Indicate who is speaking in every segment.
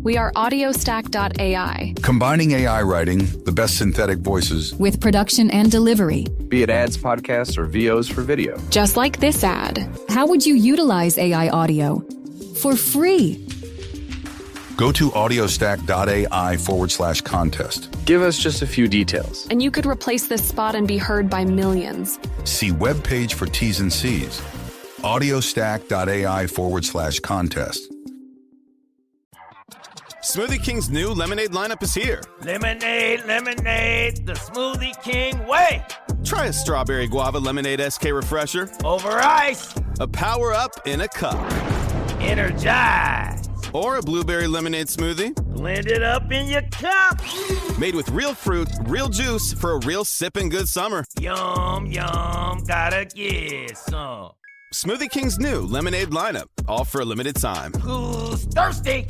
Speaker 1: We are audiostack.ai.
Speaker 2: Combining AI writing, the best synthetic voices,
Speaker 1: with production and delivery.
Speaker 3: Be it ads, podcasts, or VOs for video.
Speaker 1: Just like this ad. How would you utilize AI audio? For free.
Speaker 2: Go to audiostack.ai/contest.
Speaker 3: Give us just a few details.
Speaker 1: And you could replace this spot and be heard by millions.
Speaker 2: See webpage for T's and C's. audiostack.ai/contest.
Speaker 4: Smoothie King's new lemonade lineup is here.
Speaker 5: Lemonade, lemonade, the Smoothie King way.
Speaker 4: Try a strawberry guava lemonade SK refresher.
Speaker 5: Over ice.
Speaker 4: A power up in a cup.
Speaker 5: Energize.
Speaker 4: Or a blueberry lemonade smoothie.
Speaker 5: Blend it up in your cup.
Speaker 4: Made with real fruit, real juice for a real sipping good summer.
Speaker 5: Yum, yum, gotta get some.
Speaker 4: Smoothie King's new lemonade lineup, all for a limited time.
Speaker 5: Who's thirsty?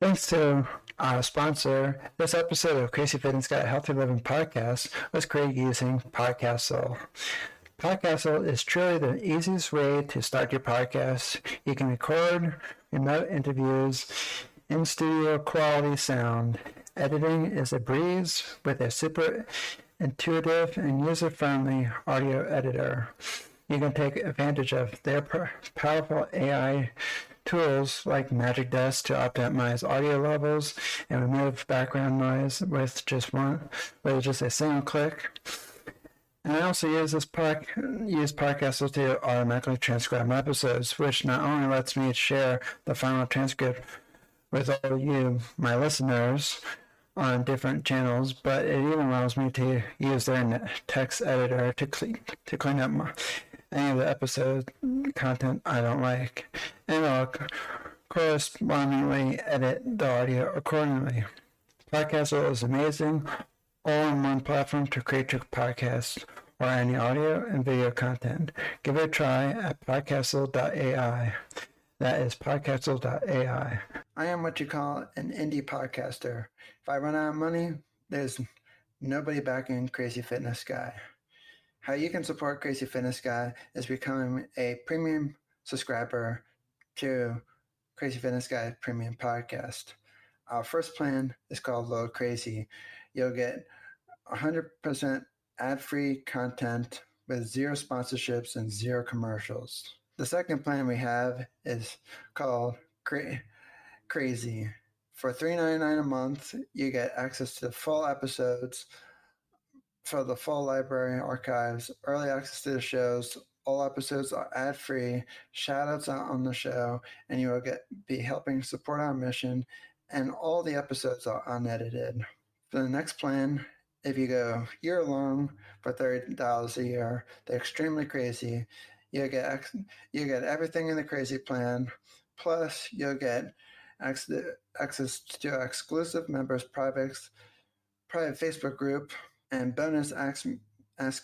Speaker 6: Thanks to our sponsor, this episode of Crazy Fitness Guy Healthy Living podcast was created using Podcastle. Podcastle is truly the easiest way to start your podcast. You can record remote interviews in studio quality sound. Editing is a breeze with a super intuitive and user-friendly audio editor. You can take advantage of their powerful AI tools like Magic Dust to optimize audio levels and remove background noise with just a single click. And I also use Podcastle to automatically transcribe my episodes, which not only lets me share the final transcript with all of you, my listeners, on different channels, but it even allows me to use their text editor to clean up any of the episode content I don't like, and I'll correspondingly edit the audio accordingly. Podcastle is amazing, all-in-one platform to create your podcast or any audio and video content. Give it a try at podcastle.ai. That is podcastle.ai. I am what you call an indie podcaster. If I run out of money, there's nobody backing Crazy Fitness Guy. How you can support Crazy Fitness Guy is becoming a premium subscriber to Crazy Fitness Guy Premium Podcast. Our first plan is called Low Crazy. You'll get 100% ad-free content with zero sponsorships and zero commercials. The second plan we have is called Crazy. For $3.99 a month, you get access to the full episodes, for the full library archives, early access to the shows. All episodes are ad-free, shout-outs out on the show, and you will be helping support our mission, and all the episodes are unedited. For the next plan, if you go year-long for $30 a year, they're extremely crazy. You get everything in the crazy plan, plus you'll get access to exclusive members' private Facebook group, and bonus ask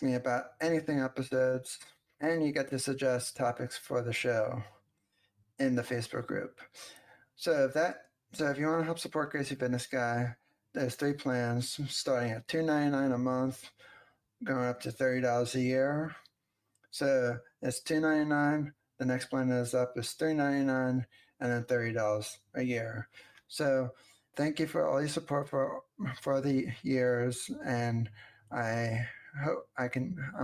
Speaker 6: me about anything episodes, and you get to suggest topics for the show in the Facebook group. So if you want to help support Crazy Fitness Guy, there's 3 plans starting at $2.99 a month, going up to $30 a year. So it's $2.99. The next plan is $3.99, and then $30 a year. So thank you for all your support for the years, and I'm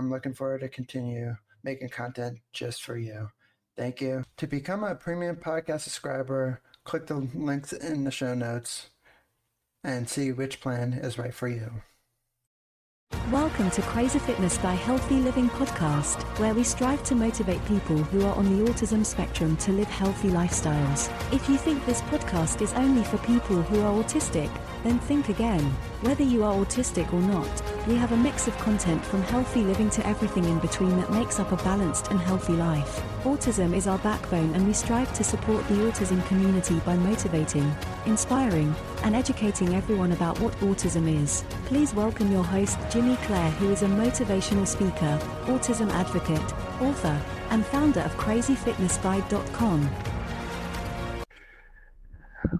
Speaker 6: looking forward to continue making content just for you. Thank you. To become a premium podcast subscriber, click the links in the show notes and see which plan is right for you.
Speaker 7: Welcome to Crazy Fitness Guy Healthy Living Podcast, where we strive to motivate people who are on the autism spectrum to live healthy lifestyles. If you think this podcast is only for people who are autistic, then think again. Whether you are autistic or not, we have a mix of content from healthy living to everything in between that makes up a balanced and healthy life. Autism is our backbone, and we strive to support the autism community by motivating, inspiring, and educating everyone about what autism is. Please welcome your host, Jimmy Clare, who is a motivational speaker, autism advocate, author, and founder of CrazyFitnessGuy.com.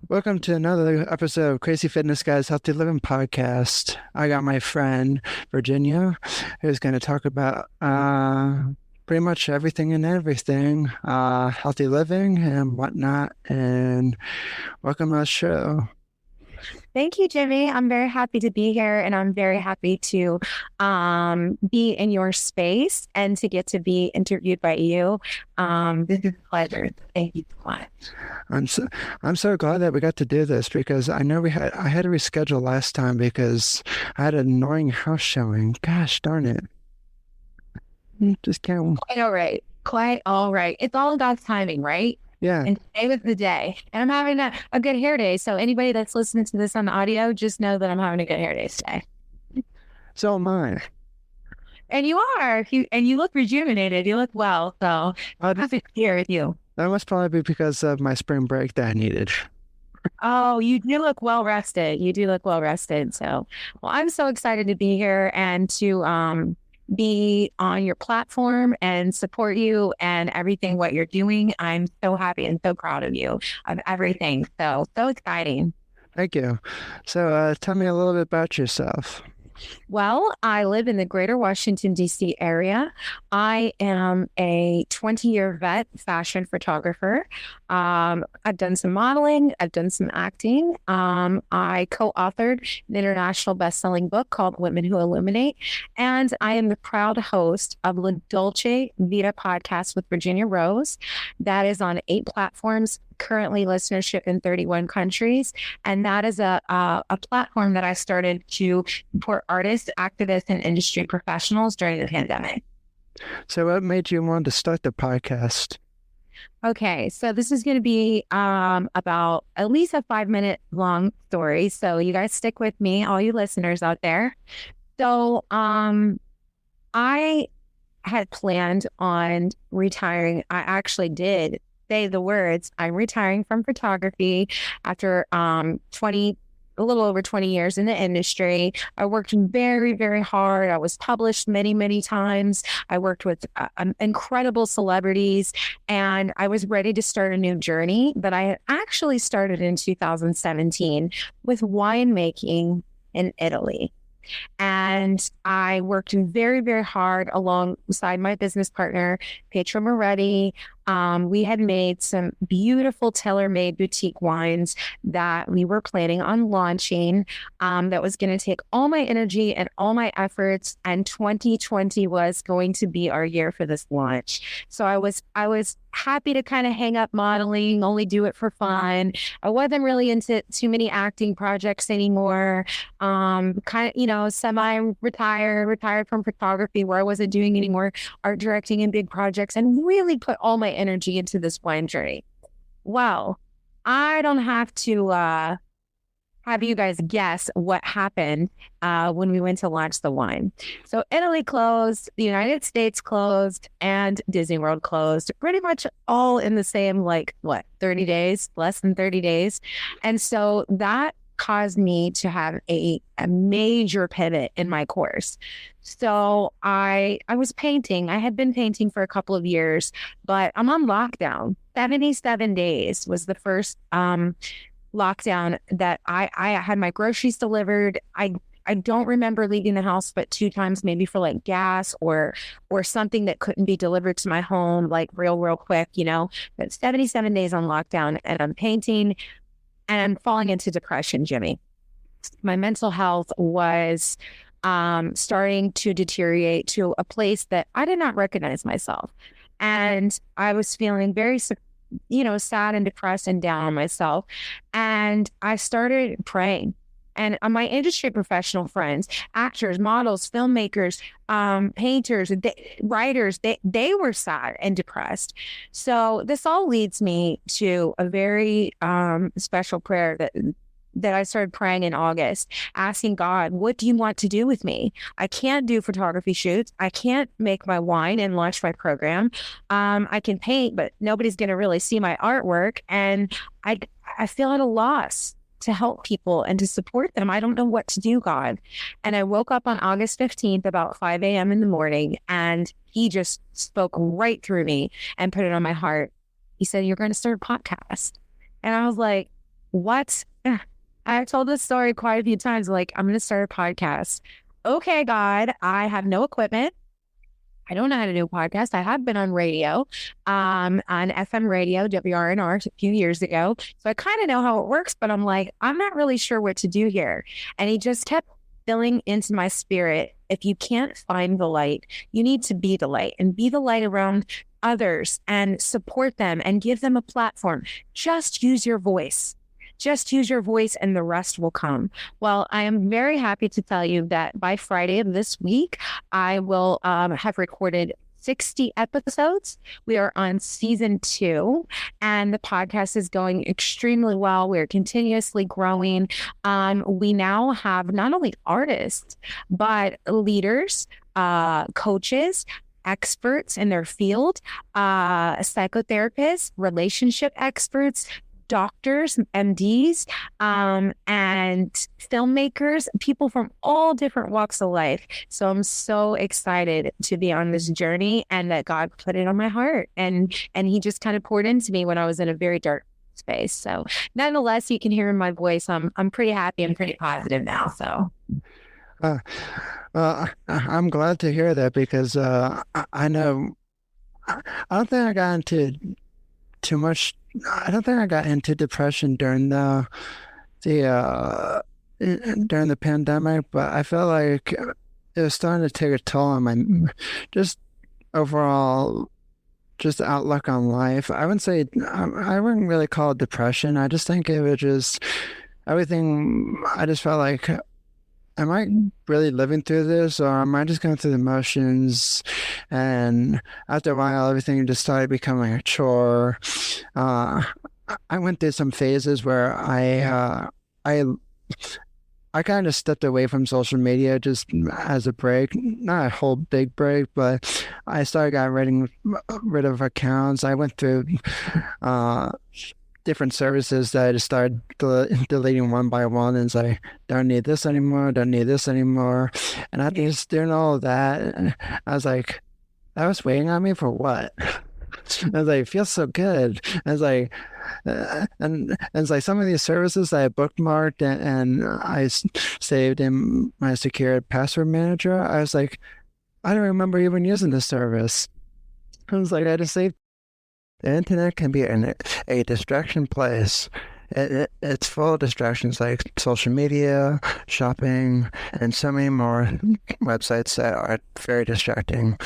Speaker 6: Welcome to another episode of Crazy Fitness Guy's Healthy Living Podcast. I got my friend Virginia, who's going to talk about pretty much everything, healthy living and whatnot. And welcome to the show.
Speaker 8: Thank you, Jimmy. I'm very happy to be here, and I'm very happy to be in your space and to get to be interviewed by you. This is a pleasure. Thank you so much.
Speaker 6: I'm so glad that we got to do this, because I know I had to reschedule last time because I had an annoying house showing. Gosh darn it. Just can't.
Speaker 8: Quite all right. Quite all right. It's all God's timing, right?
Speaker 6: Yeah.
Speaker 8: And today was the day. And I'm having a good hair day. So anybody that's listening to this on the audio, just know that I'm having a good hair day today.
Speaker 6: So am I.
Speaker 8: And you are. And you look rejuvenated. You look well. So I'm happy to be here with you.
Speaker 6: That must probably be because of my spring break that I needed.
Speaker 8: Oh, you do look well rested. You do look well rested. So, well, I'm so excited to be here and to be on your platform and support you and everything what you're doing. I'm so happy and so proud of you, of everything. So exciting.
Speaker 6: Thank you. So tell me a little bit about yourself.
Speaker 8: Well, I live in the greater Washington, D.C. area. I am a 20-year vet fashion photographer. I've done some modeling. I've done some acting. I co-authored an international best-selling book called Women Who Illuminate. And I am the proud host of La Dolce Vita podcast with Virginia Rose. That is on 8 platforms, currently listenership in 31 countries. And that is a platform that I started to support artists, activists, and industry professionals during the pandemic.
Speaker 6: So what made you want to start the podcast?
Speaker 8: Okay, so this is going to be about at least a 5-minute long story. So you guys stick with me, all you listeners out there. So I had planned on retiring. I actually did say the words, I'm retiring from photography after a little over 20 years in the industry. I worked very, very hard. I was published many, many times. I worked with incredible celebrities, and I was ready to start a new journey that I had actually started in 2017 with winemaking in Italy. And I worked very, very hard alongside my business partner, Pietro Moretti. We had made some beautiful tailor-made boutique wines that we were planning on launching. That was going to take all my energy and all my efforts. And 2020 was going to be our year for this launch. So I was happy to kind of hang up modeling, only do it for fun. I wasn't really into too many acting projects anymore. Retired from photography, where I wasn't doing any more art directing and big projects, and really put all my energy into this wine journey. Well, I don't have to have you guys guess what happened when we went to launch the wine. So Italy closed, the United States closed, and Disney World closed, pretty much all in the same, 30 days, less than 30 days. And so that caused me to have a major pivot in my course. So I was painting. I had been painting for a couple of years, but I'm on lockdown. 77 days was the first lockdown that I had my groceries delivered. I don't remember leaving the house but 2 times, maybe for like gas or something that couldn't be delivered to my home, like real quick, but 77 days on lockdown, and I'm painting. And I'm falling into depression, Jimmy. My mental health was starting to deteriorate to a place that I did not recognize myself. And I was feeling very, sad and depressed and down on myself. And I started praying. And my industry professional friends, actors, models, filmmakers, painters, writers, they were sad and depressed. So this all leads me to a very special prayer that I started praying in August, asking God, what do you want to do with me? I can't do photography shoots. I can't make my wine and launch my program. I can paint, but nobody's going to really see my artwork. And I feel at a loss to help people and to support them. I don't know what to do, God. And I woke up on August 15th about 5 a.m. in the morning, and he just spoke right through me and put it on my heart. He said, you're going to start a podcast. And I was like, what? I've told this story quite a few times, I'm going to start a podcast. Okay, God, I have no equipment. I don't know how to do a podcast. I have been on radio, on FM radio, WRNR a few years ago. So I kind of know how it works, but I'm like, I'm not really sure what to do here. And he just kept filling into my spirit. If you can't find the light, you need to be the light, and be the light around others and support them and give them a platform. Just use your voice. Just use your voice and the rest will come. Well, I am very happy to tell you that by Friday of this week, I will have recorded 60 episodes. We are on season 2, and the podcast is going extremely well. We're continuously growing. We now have not only artists, but leaders, coaches, experts in their field, psychotherapists, relationship experts, doctors, MDs, and filmmakers, people from all different walks of life. So I'm so excited to be on this journey, and that God put it on my heart. And he just kind of poured into me when I was in a very dark space. So nonetheless, you can hear in my voice, I'm pretty happy and pretty positive now. So.
Speaker 6: I'm glad to hear that, because I know I don't think I got into too much. I don't think I got into depression during the pandemic, but I felt like it was starting to take a toll on my just overall just outlook on life. I wouldn't say I wouldn't really call it depression. I just think it was just everything. I just felt like, am I really living through this, or am I just going through the motions? And after a while, everything just started becoming a chore. I went through some phases where I kind of stepped away from social media just as a break, not a whole big break, but I started getting rid of accounts. I went through different services that I just started deleting one by one, and it's like, don't need this anymore, don't need this anymore. And after just doing all of that, I was like, that was weighing on me for what? I was like, it feels so good. I was like, and it's like some of these services that I bookmarked and I saved in my secure password manager. I was like, I don't remember even using this service. I was like, I just saved. The internet can be a distraction place. It's full of distractions like social media, shopping, and so many more websites that are very distracting,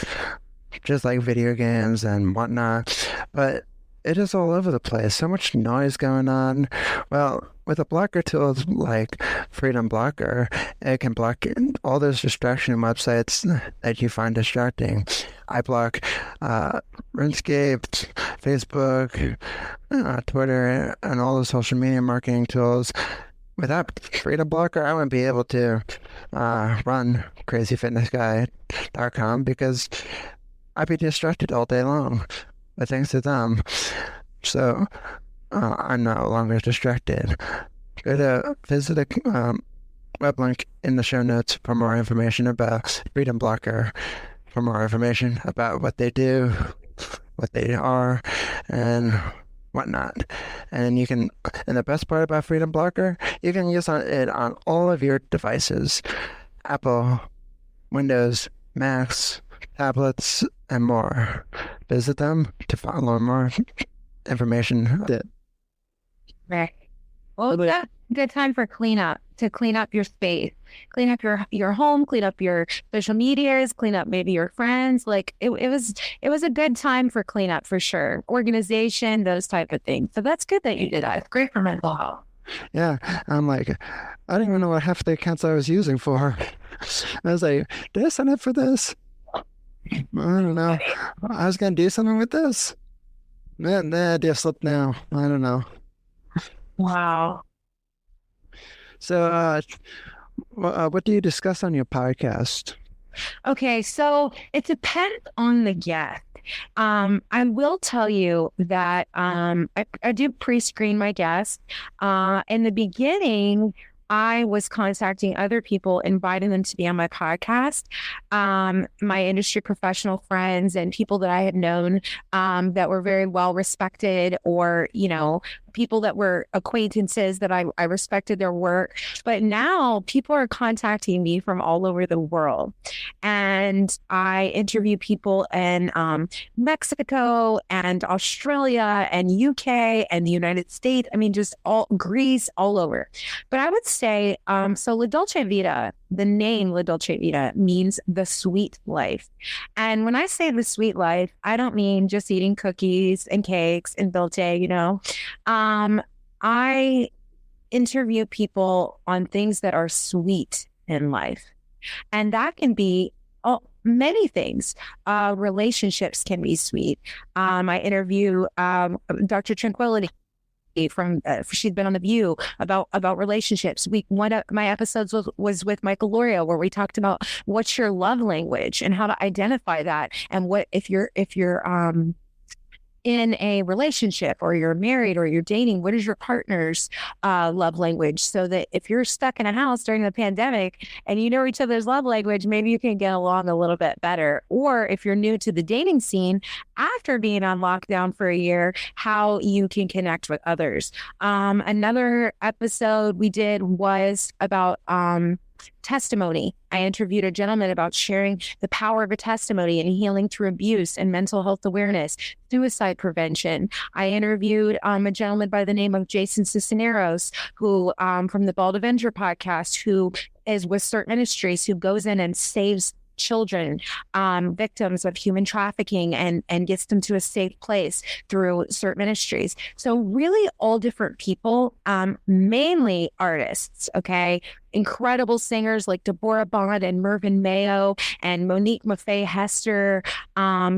Speaker 6: just like video games and whatnot. But it is all over the place. So much noise going on. Well, with a blocker tool like Freedom Blocker, it can block all those distraction websites that you find distracting. I block RuneScape, Facebook, Twitter, and all the social media marketing tools. Without Freedom Blocker, I wouldn't be able to run CrazyFitnessGuy.com, because I'd be distracted all day long. But thanks to them, so I'm no longer distracted. Go to visit a web link in the show notes for more information about Freedom Blocker, for more information about what they do, what they are, and whatnot. And you can, and the best part about Freedom Blocker, you can use it on all of your devices: Apple, Windows, Macs, tablets, and more. Visit them to follow more information.
Speaker 8: Right. Well, that's a good time for cleanup, to clean up your space, clean up your home, clean up your social medias, clean up maybe your friends. Like it was a good time for cleanup for sure. Organization, those type of things. So that's good that you did that. It's great for mental health.
Speaker 6: Yeah, I'm like, I didn't even know what half the accounts I was using for. I was like, did I sign up for this? I don't know. I was going to do something with this. Nah, idea slipped now. I don't know.
Speaker 8: Wow.
Speaker 6: So, what do you discuss on your podcast?
Speaker 8: Okay, so it depends on the guest. I will tell you that I do pre-screen my guests. In the beginning, I was contacting other people, inviting them to be on my podcast, my industry professional friends and people that I had known that were very well respected, or, people that were acquaintances that I respected their work. But now people are contacting me from all over the world. And I interview people in Mexico and Australia and UK and the United States. I mean, just all Greece, all over. But I would say, so La Dolce Vita, the name La Dolce Vita means the sweet life. And when I say the sweet life, I don't mean just eating cookies and cakes and dolce, you know. I interview people on things that are sweet in life. And that can be many things. Relationships can be sweet. I interview Dr. Tranquility from she's been on The View about relationships. One of my episodes was with Michael Loria, where we talked about what's your love language and how to identify that, and what if you're in a relationship or you're married or you're dating, what is your partner's love language? So that if you're stuck in a house during the pandemic and you know each other's love language, maybe you can get along a little bit better. Or if you're new to the dating scene after being on lockdown for a year, how you can connect with others. Another episode we did was about testimony. I interviewed a gentleman about sharing the power of a testimony and healing through abuse and mental health awareness, suicide prevention. I interviewed a gentleman by the name of Jason Cisneros, who from the Bald Avenger podcast, who is with Certain Ministries, who goes in and saves children, victims of human trafficking, and gets them to a safe place through Certain Ministries. So really all different people, mainly artists, okay? Incredible singers like Deborah Bond and Mervyn Mayo and Monique Maffei Hester,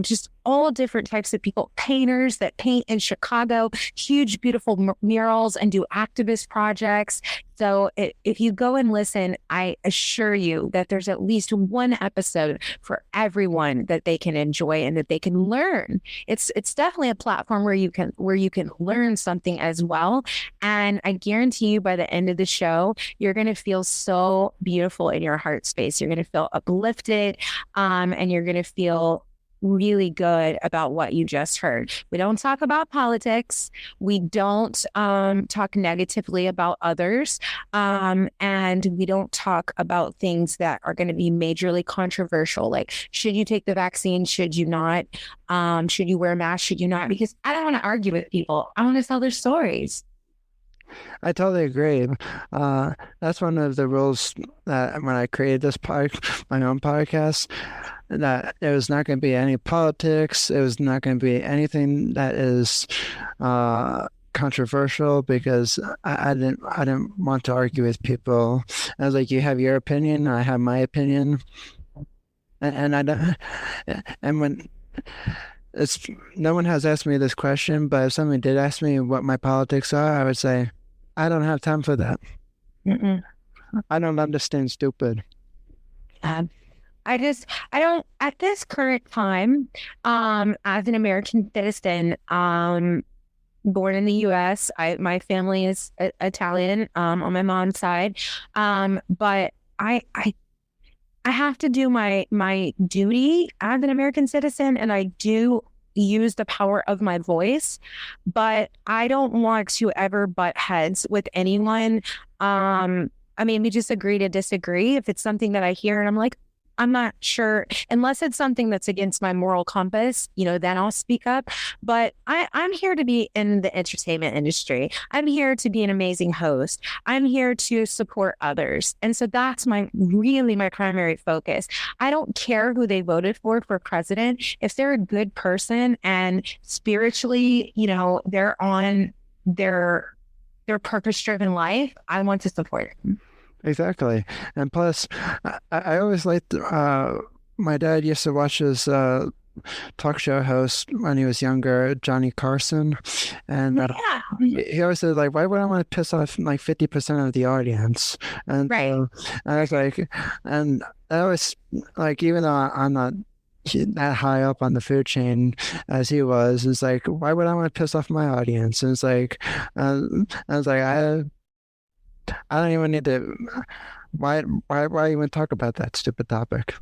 Speaker 8: just all different types of people, painters that paint in Chicago, huge, beautiful murals and do activist projects. So if you go and listen, I assure you that there's at least one episode for everyone that they can enjoy and that they can learn. It's definitely a platform where you can learn something as well. And I guarantee you by the end of the show, you're going to feel so beautiful in your heart space. You're going to feel uplifted, and you're going to feel really good about what you just heard. We don't talk about politics. We don't talk negatively about others. And we don't talk about things that are going to be majorly controversial, like should you take the vaccine? Should you not? Should you wear a mask? Should you not? Because I don't want to argue with people. I want to tell their stories.
Speaker 6: I totally agree. That's one of the rules that when I created this my own podcast, that there was not going to be any politics. It was not going to be anything that is controversial, because I didn't want to argue with people. I was like, you have your opinion, I have my opinion, and I don't. And when no one has asked me this question, but if someone did ask me what my politics are, I would say, I don't have time for that.
Speaker 8: Mm-mm.
Speaker 6: I don't understand stupid.
Speaker 8: I don't, at this current time, as an American citizen, born in the U.S., my family is Italian, on my mom's side. But I have to do my duty as an American citizen, and I do use the power of my voice, but I don't want to ever butt heads with anyone. I mean, we just agree to disagree. If it's something that I hear and I'm like, I'm not sure, unless it's something that's against my moral compass, then I'll speak up. But I'm here to be in the entertainment industry. I'm here to be an amazing host. I'm here to support others. And so that's my primary focus. I don't care who they voted for president. If they're a good person and spiritually, they're on their purpose-driven life, I want to support them.
Speaker 6: Exactly. And plus, I always liked, my dad used to watch his talk show host when he was younger, Johnny Carson. And he always said, like, why would I want to piss off like 50% of the audience? And
Speaker 8: right.
Speaker 6: I was like, and I always, like, even though I'm not that high up on the food chain as he was, it's like, why would I want to piss off my audience? And it's like, I was like, I don't even need to. Why even talk about that stupid topic?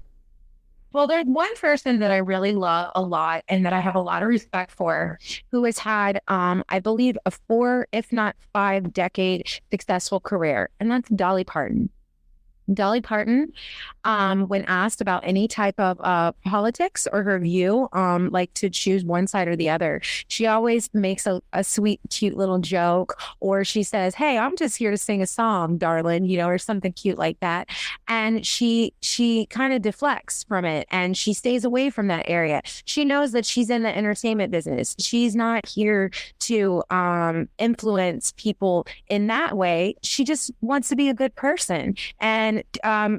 Speaker 8: Well, there's one person that I really love a lot and that I have a lot of respect for, who has had, I believe, a 4, if not 5-decade successful career, and that's Dolly Parton. Dolly Parton, when asked about any type of politics or her view, like to choose one side or the other, she always makes a sweet, cute little joke, or she says, "Hey, I'm just here to sing a song, darling," or something cute like that. And she kind of deflects from it and she stays away from that area. She knows that she's in the entertainment business. She's not here to influence people in that way. She just wants to be a good person. And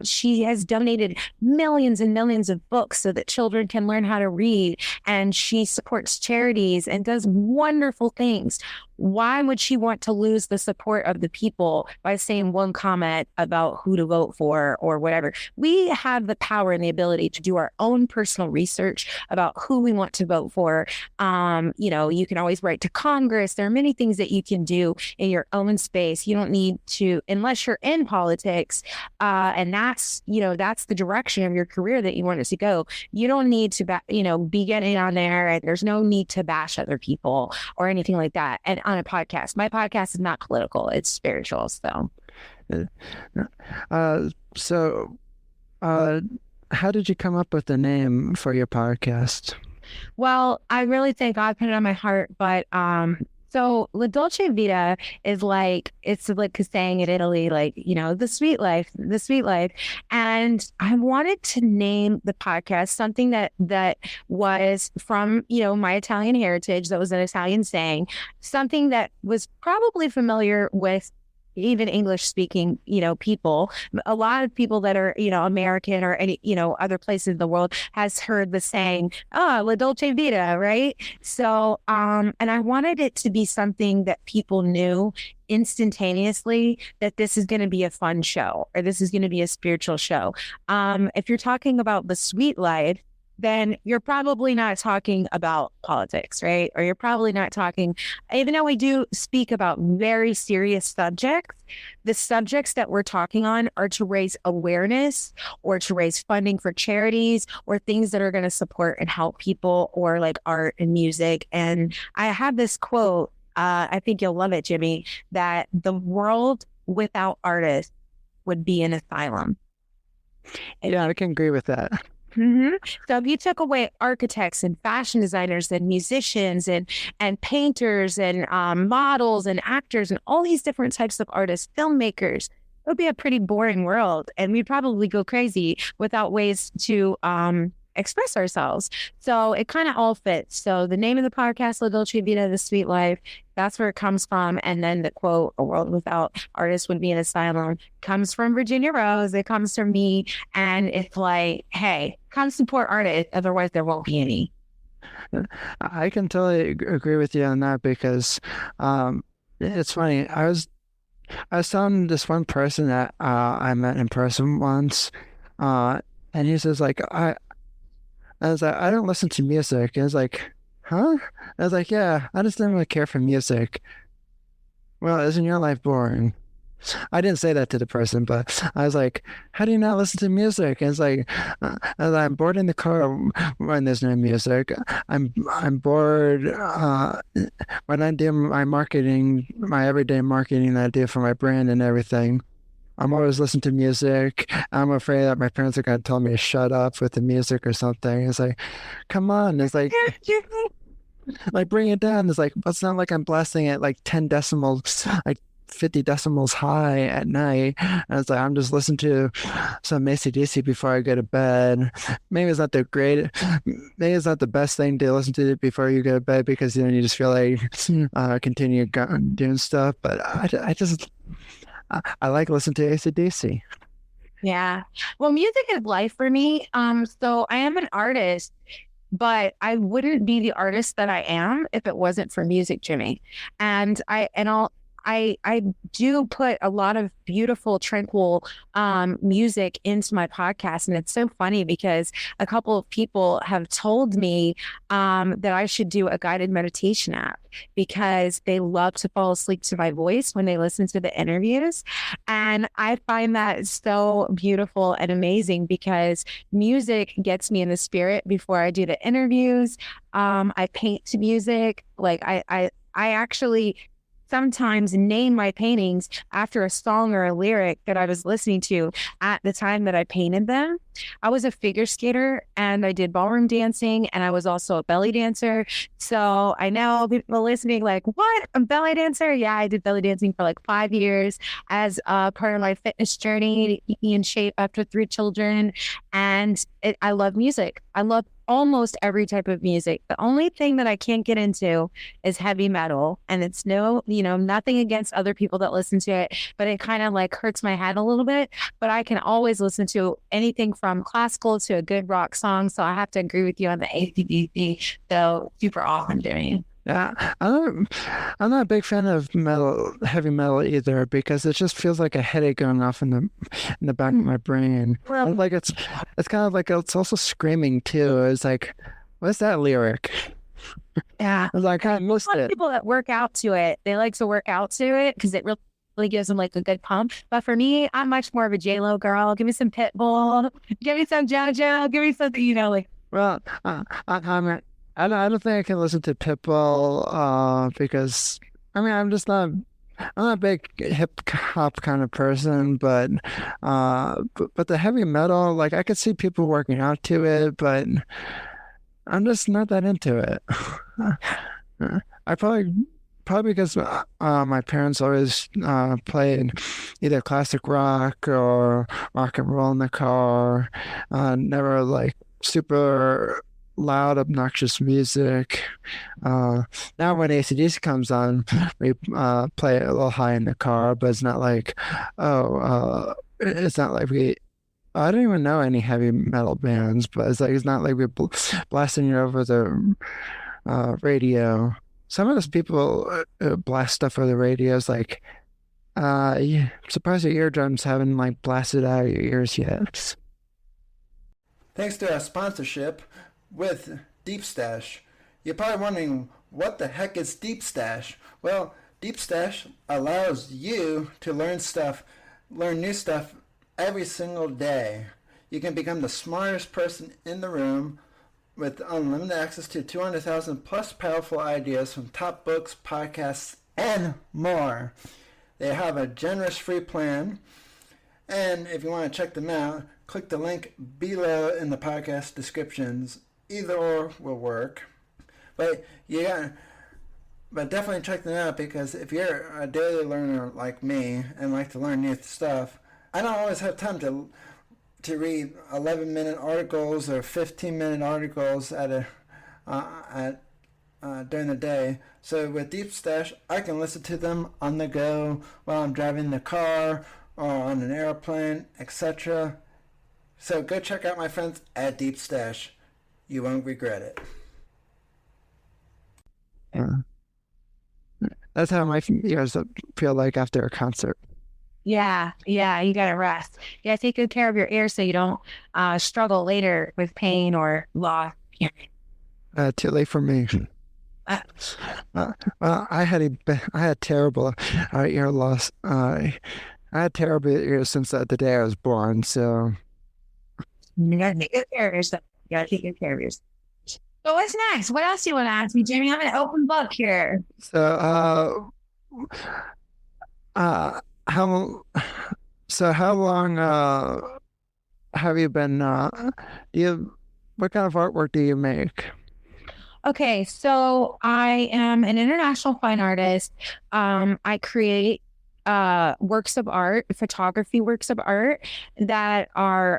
Speaker 8: she has donated millions and millions of books so that children can learn how to read. And she supports charities and does wonderful things. Why would she want to lose the support of the people by saying one comment about who to vote for or whatever? We have the power and the ability to do our own personal research about who we want to vote for. You can always write to Congress. There are many things that you can do in your own space. You don't need to, unless you're in politics, and that's the direction of your career that you want it to go. You don't need to, be getting on there, and there's no need to bash other people or anything like that. And on a podcast, my podcast is not political; it's spiritual. So,
Speaker 6: how did you come up with the name for your podcast?
Speaker 8: Well, I really think God put it on my heart, but so La Dolce Vita is it's like saying in Italy, the sweet life, the sweet life. And I wanted to name the podcast something that was from, my Italian heritage, that was an Italian saying, something that was probably familiar with even English speaking, people. A lot of people that are, American or any, other places in the world has heard the saying, La Dolce Vita, right? So, and I wanted it to be something that people knew instantaneously that this is going to be a fun show or this is going to be a spiritual show. If you're talking about the sweet life, then you're probably not talking about politics, right? Or you're probably not talking, even though we do speak about very serious subjects, the subjects that we're talking on are to raise awareness or to raise funding for charities or things that are going to support and help people, or like art and music. And I have this quote, I think you'll love it, Jimmy, that the world without artists would be an asylum.
Speaker 6: Yeah, I can agree with that.
Speaker 8: Mm-hmm. So if you took away architects and fashion designers and musicians and painters and models and actors and all these different types of artists, filmmakers, it would be a pretty boring world. And we'd probably go crazy without ways to express ourselves. So it kind of all fits. So the name of the podcast, La Dolce Vita, The Sweet Life, that's where it comes from. And then the quote, "A world without artists would be an asylum," comes from Virginia Rose. It comes from me. And it's like, hey, come support artists. Otherwise, there won't be any.
Speaker 6: I can totally agree with you on that because it's funny. I was telling this one person that I met in person once, and he says I was like, "I don't listen to music." And I was like, "Huh?" I was like, "Yeah, I just don't really care for music." "Well, isn't your life boring?" I didn't say that to the person, but I was like, "How do you not listen to music?" And it's like, I'm bored in the car when there's no music. I'm bored when I do my marketing, my everyday marketing that I do for my brand and everything. I'm always listening to music. I'm afraid that my parents are going to tell me to shut up with the music or something. It's like, come on. It's like bring it down. It's like, it's not like I'm blasting it like 10 decimals, like 50 decimals high at night. And it's like, I'm just listening to some AC/DC before I go to bed. Maybe it's not the best thing to listen to before you go to bed because you just feel like continue doing stuff. But I like listening to AC/DC.
Speaker 8: Yeah. Well, music is life for me. So I am an artist, but I wouldn't be the artist that I am if it wasn't for music, Jimmy. And I do put a lot of beautiful, tranquil music into my podcast. And it's so funny because a couple of people have told me that I should do a guided meditation app because they love to fall asleep to my voice when they listen to the interviews. And I find that so beautiful and amazing because music gets me in the spirit before I do the interviews. I paint to music. Like I actually sometimes name my paintings after a song or a lyric that I was listening to at the time that I painted them. I was a figure skater and I did ballroom dancing, and I was also a belly dancer. So I know people listening like, what? A belly dancer? Yeah, I did belly dancing for like 5 years as part of my fitness journey to keep me in shape after 3 children. And I love music. I love almost every type of music. The only thing that I can't get into is heavy metal. And it's nothing against other people that listen to it, but it kind of like hurts my head a little bit. But I can always listen to anything from classical to a good rock song. So I have to agree with you on the AC/DC. So super awesome, Jimmy.
Speaker 6: Yeah, I'm not a big fan of heavy metal either, because it just feels like a headache going off in the back of my brain.
Speaker 8: Well,
Speaker 6: Like it's kind of like it's also screaming too. It's like, what's that lyric?
Speaker 8: yeah.
Speaker 6: I was like, I missed
Speaker 8: A lot of
Speaker 6: it.
Speaker 8: people that work out to it, they like to work out to it because it really gives them like a good pump. But for me, I'm much more of a J-Lo girl. Give me some Pitbull, give me some JoJo, give me something, like.
Speaker 6: Well, I don't think I can listen to Pitbull because I'm not a big hip hop kind of person, but the heavy metal, like I could see people working out to it, but I'm just not that into it. I probably because my parents always played either classic rock or rock and roll in the car, never like super loud, obnoxious music. Now when AC/DC comes on, we play it a little high in the car, but it's not like, it's not like I don't even know any heavy metal bands, but it's not like we're blasting it over the radio. Some of those people blast stuff over the radios, like, I'm surprised your eardrums haven't like blasted out of your ears yet. Thanks to our sponsorship with Deep Stash. You're probably wondering, what the heck is Deep Stash? Well, Deep Stash allows you to learn new stuff every single day. You can become the smartest person in the room with unlimited access to 200,000 plus powerful ideas from top books, podcasts, and more. They have a generous free plan, and if you want to check them out, click the link below in the podcast descriptions. Either or will work. But definitely check them out, because if you're a daily learner like me and like to learn new stuff, I don't always have time to read 11-minute articles or 15-minute articles during the day. So with Deep Stash, I can listen to them on the go while I'm driving the car or on an airplane, etc. So go check out my friends at Deep Stash. You won't regret it. That's how my ears feel like after a concert.
Speaker 8: Yeah, you gotta rest. Yeah, take good care of your ears so you don't struggle later with pain or loss.
Speaker 6: Too late for me. I had terrible ear loss. I had terrible ears since the day I was born. So
Speaker 8: you gotta take good care of yourself. You gotta take good care of yourself. So what's next? What else do you want to ask me, Jimmy? I'm an open book here.
Speaker 6: So how long have you been what kind of artwork do you make?
Speaker 8: Okay, so I am an international fine artist. I create works of art, photography works of art that are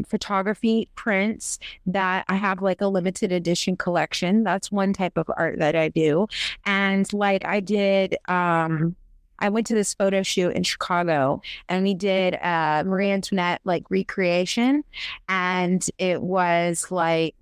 Speaker 8: photography prints that I have like a limited edition collection. That's one type of art that I do. And like I did, I went to this photo shoot in Chicago and we did Marie Antoinette like recreation, and it was like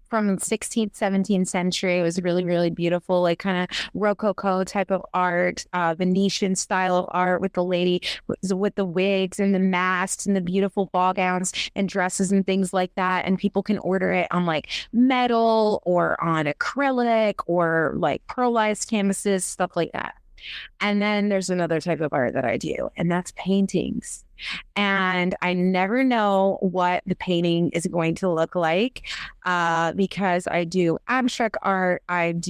Speaker 8: from the 16th, 17th century. It was really, really beautiful, like kind of Rococo type of art, Venetian style of art with the lady with the wigs and the masks and the beautiful ball gowns and dresses and things like that. And people can order it on like metal or on acrylic or like pearlized canvases, stuff like that. And then there's another type of art that I do, and that's paintings. And I never know what the painting is going to look like because I do abstract art. I've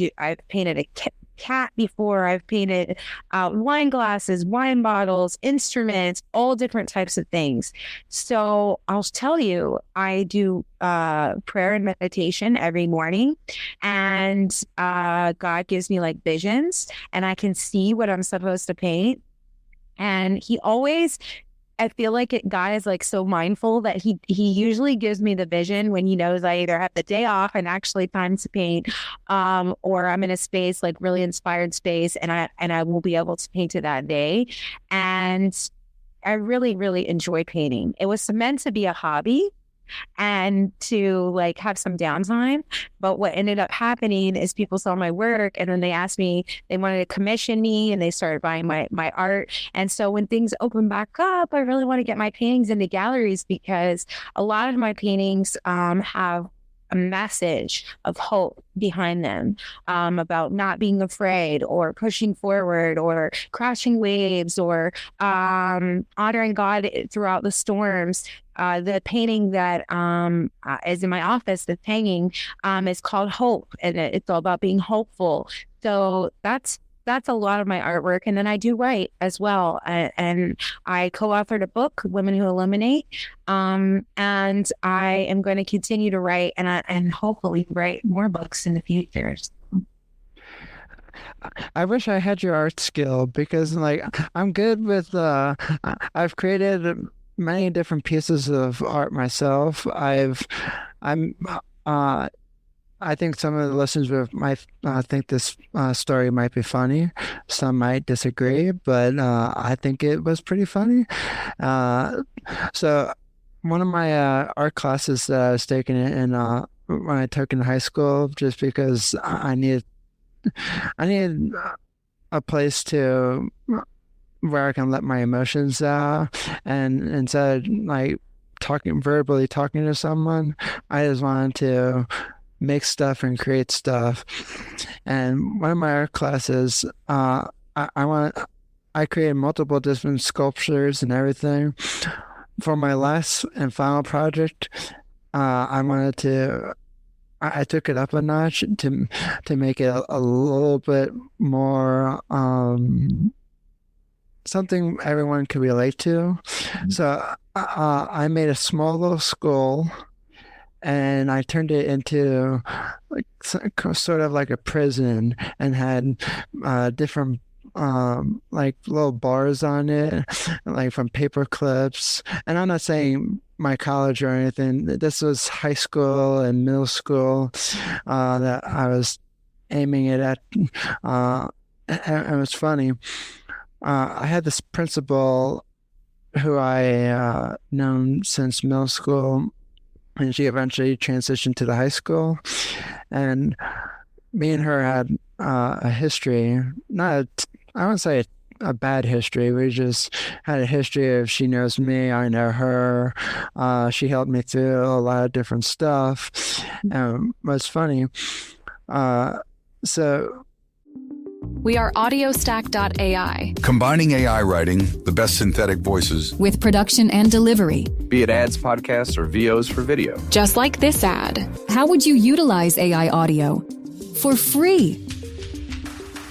Speaker 8: painted a cat before. I've painted wine glasses, wine bottles, instruments, all different types of things. So I'll tell you, I do prayer and meditation every morning, and God gives me like visions, and I can see what I'm supposed to paint. And he always, I feel like God is like so mindful that he usually gives me the vision when he knows I either have the day off and actually time to paint, or I'm in a space like really inspired space, and I will be able to paint it that day. And I really, really enjoy painting. It was meant to be a hobby and to like have some downtime. But what ended up happening is people saw my work, and then they asked me, they wanted to commission me, and they started buying my art. And so when things open back up, I really want to get my paintings into galleries, because a lot of my paintings have a message of hope behind them, about not being afraid or pushing forward or crashing waves or honoring God throughout the storms. The painting that is in my office that's hanging is called Hope, and it's all about being hopeful. So that's a lot of my artwork. And then I do write as well. And I co-authored a book, Women Who Illuminate. And I am going to continue to write and hopefully write more books in the future.
Speaker 6: I wish I had your art skill, because like I'm good with I've created many different pieces of art myself. I think some of the listeners might think this story might be funny. Some might disagree, but I think it was pretty funny. So one of my art classes that I was taking when I took in high school, just because I needed a place to where I can let my emotions out, and instead of like verbally talking to someone, I just wanted to make stuff and create stuff. And one of my art classes, I created multiple different sculptures and everything. For my last and final project, I took it up a notch to make it a little bit more something everyone could relate to. So I made a small little skull, and I turned it into like sort of like a prison, and had different like little bars on it, like from paper clips. And I'm not saying my college or anything. This was high school and middle school that I was aiming it at. And it was funny. I had this principal who I known since middle school, and she eventually transitioned to the high school. And me and her had a history, I wouldn't say a bad history. We just had a history of, she knows me, I know her. She helped me through a lot of different stuff. And what's funny,
Speaker 1: We are audiostack.ai.
Speaker 2: Combining AI writing, the best synthetic voices,
Speaker 1: with production and delivery.
Speaker 3: Be it ads, podcasts, or VOs for video.
Speaker 1: Just like this ad. How would you utilize AI audio? For free.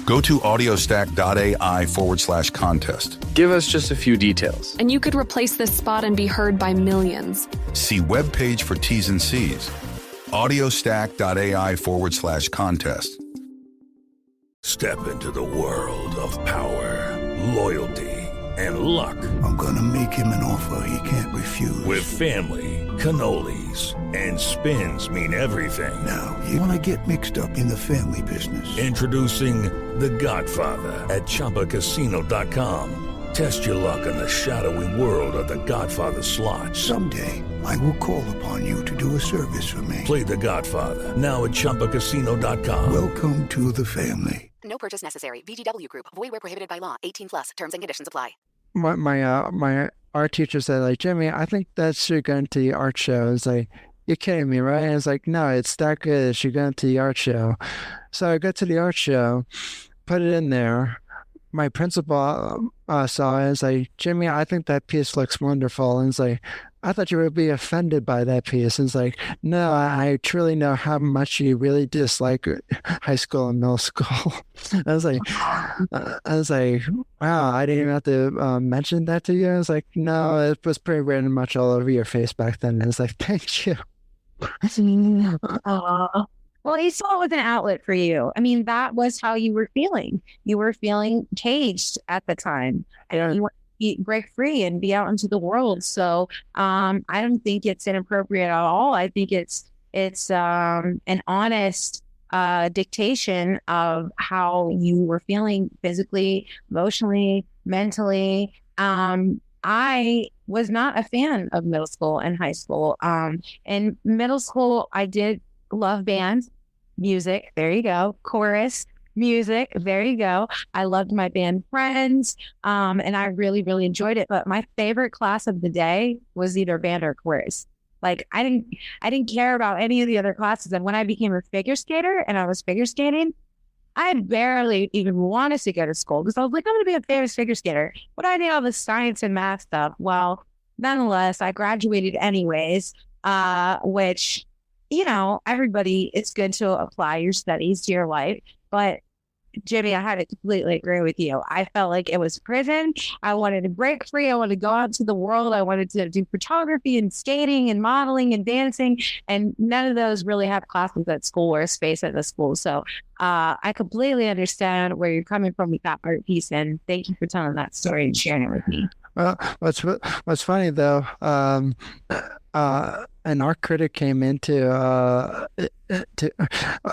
Speaker 2: Go to audiostack.ai/contest.
Speaker 3: Give us just a few details.
Speaker 1: And you could replace this spot and be heard by millions.
Speaker 2: See webpage for T's and C's. audiostack.ai/contest.
Speaker 9: Step into the world of power, loyalty, and luck.
Speaker 10: I'm gonna make him an offer he can't refuse.
Speaker 9: With family, cannolis, and spins mean everything.
Speaker 10: Now, you wanna get mixed up in the family business.
Speaker 9: Introducing The Godfather at ChumbaCasino.com. Test your luck in the shadowy world of The Godfather slot.
Speaker 10: Someday, I will call upon you to do a service for me.
Speaker 9: Play The Godfather, now at ChumbaCasino.com.
Speaker 10: Welcome to the family.
Speaker 11: No purchase necessary. VGW Group. Void where prohibited by law. 18+. Terms and conditions apply.
Speaker 6: My art teacher said, like, Jimmy, I think that should go into the art show. It's like, you're kidding me, right? And it's like, no, it's that good. It should go into the art show. So I got to the art show, put it in there. My principal saw it and was like, Jimmy, I think that piece looks wonderful. And it's like, I thought you would be offended by that piece. And it's like, no, I truly know how much you really dislike high school and middle school. I was like, wow, I didn't even have to mention that to you. I was like, no, it was pretty written much all over your face back then. And it's like, thank you.
Speaker 8: Well, you saw it was an outlet for you. I mean, that was how you were feeling. You were feeling caged at the time. And you want to break free and be out into the world. So I don't think it's inappropriate at all. I think it's an honest dictation of how you were feeling physically, emotionally, mentally. I was not a fan of middle school and high school. In middle school, I did love band music. There you go. Chorus music. There you go. I loved my band friends. And I really, really enjoyed it. But my favorite class of the day was either band or chorus. Like I didn't care about any of the other classes. And when I became a figure skater and I was figure skating, I barely even wanted to go to school because I was like, I'm going to be a famous figure skater. What do I need all this science and math stuff? Well, nonetheless, I graduated anyways, which, you know, everybody, it's good to apply your studies to your life. But Jimmy, I had to completely agree with you. I felt like it was prison. I wanted to break free. I wanted to go out to the world. I wanted to do photography and skating and modeling and dancing. And none of those really have classes at school or space at the school. So I completely understand where you're coming from with that art piece. And thank you for telling that story and sharing it with me.
Speaker 6: Well, what's funny though, an art critic came into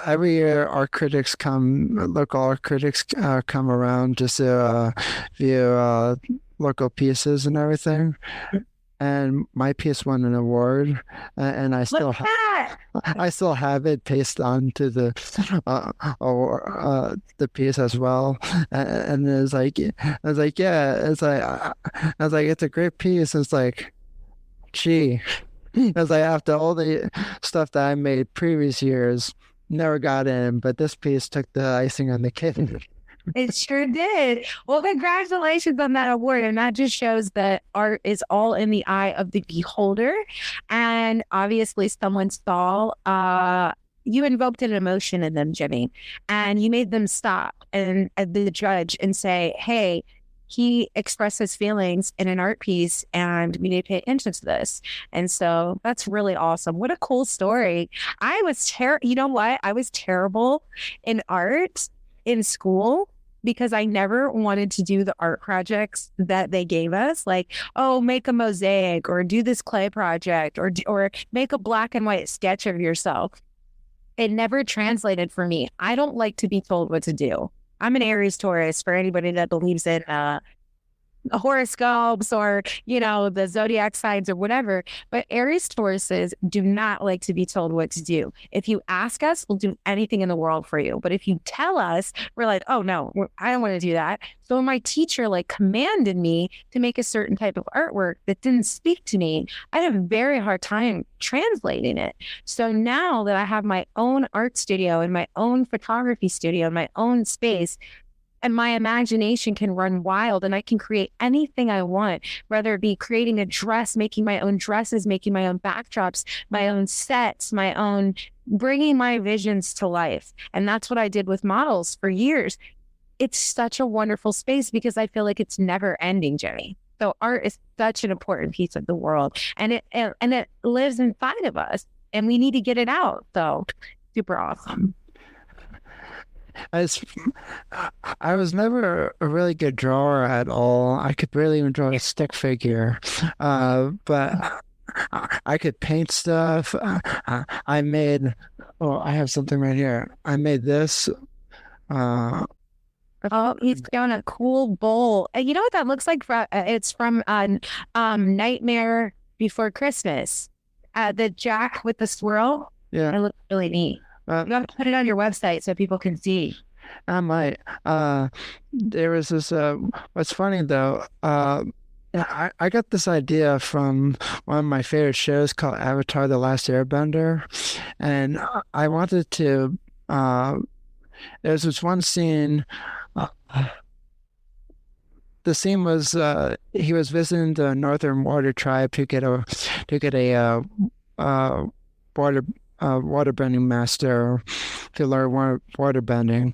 Speaker 6: every year. Local art critics come around just to view local pieces and everything. And my piece won an award, and I still have it pasted onto the piece as well. And it's like, it's a great piece. It's like, gee, as after all the stuff that I made previous years, never got in, but this piece took the icing on the cake.
Speaker 8: It sure did. Well, congratulations on that award. And that just shows that art is all in the eye of the beholder. And obviously someone saw, you invoked an emotion in them, Jimmy, and you made them stop and the judge and say, hey, he expressed his feelings in an art piece and we need to pay attention to this. And so that's really awesome. What a cool story. You know what? I was terrible in art in school because I never wanted to do the art projects that they gave us, like, oh, make a mosaic or do this clay project or make a black and white sketch of yourself. It never translated for me. I don't like to be told what to do. I'm an Aries Taurus for anybody that believes in horoscopes or, you know, the zodiac signs or whatever. But Aries Tauruses do not like to be told what to do. If you ask us, we'll do anything in the world for you. But if you tell us, we're like, oh no, I don't want to do that. So my teacher commanded me to make a certain type of artwork that didn't speak to me. I had a very hard time translating it. So now that I have my own art studio and my own photography studio and my own space, and my imagination can run wild and I can create anything I want, whether it be creating a dress, making my own dresses, making my own backdrops, my own sets, bringing my visions to life. And that's what I did with models for years. It's such a wonderful space because I feel like it's never ending, Jimmy. So art is such an important piece of the world and it lives inside of us and we need to get it out. So super awesome.
Speaker 6: I was never a really good drawer at all. I could barely even draw a stick figure, but I could paint stuff. I have something right here. I made this.
Speaker 8: Oh, he's got a cool bowl. You know what that looks like? It's from Nightmare Before Christmas. The Jack with the swirl.
Speaker 6: Yeah.
Speaker 8: It looks really neat. You have to put it on your website so people can see.
Speaker 6: I might. There was this, what's funny though, I got this idea from one of my favorite shows called Avatar: The Last Airbender. And I wanted to, there's this one scene, the scene was he was visiting the Northern Water Tribe to get a waterbending master to learn waterbending,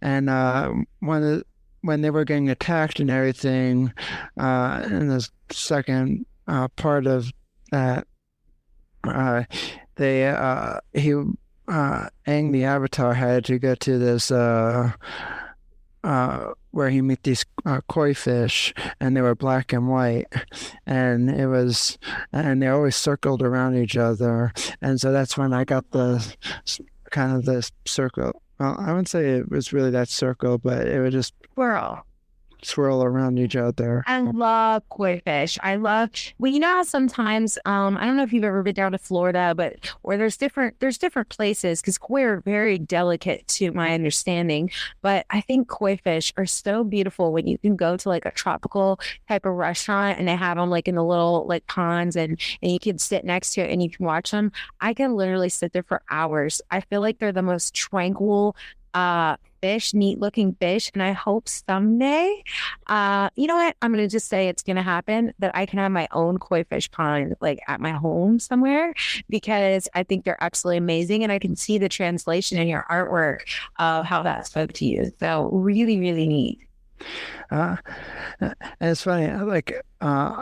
Speaker 6: and when they were getting attacked and everything, in the second part of that, Aang the Avatar had to go to this where he meet these koi fish, and they were black and white, and they always circled around each other, and so that's when I got the kind of the circle. Well, I wouldn't say it was really that circle, but it would just swirl around each other.
Speaker 8: I love koi fish. Well, you know how sometimes, I don't know if you've ever been down to Florida, but where there's different places, because koi are very delicate to my understanding, but I think koi fish are so beautiful when you can go to like a tropical type of restaurant and they have them like in the little like ponds, and you can sit next to it and you can watch them. I can literally sit there for hours. I feel like they're the most tranquil fish, neat looking fish. And I hope someday, you know what? I'm going to just say it's going to happen, that I can have my own koi fish pond, like at my home somewhere, because I think they're absolutely amazing. And I can see the translation in your artwork of how that spoke to you. So really, really neat.
Speaker 6: And it's funny, like, I'm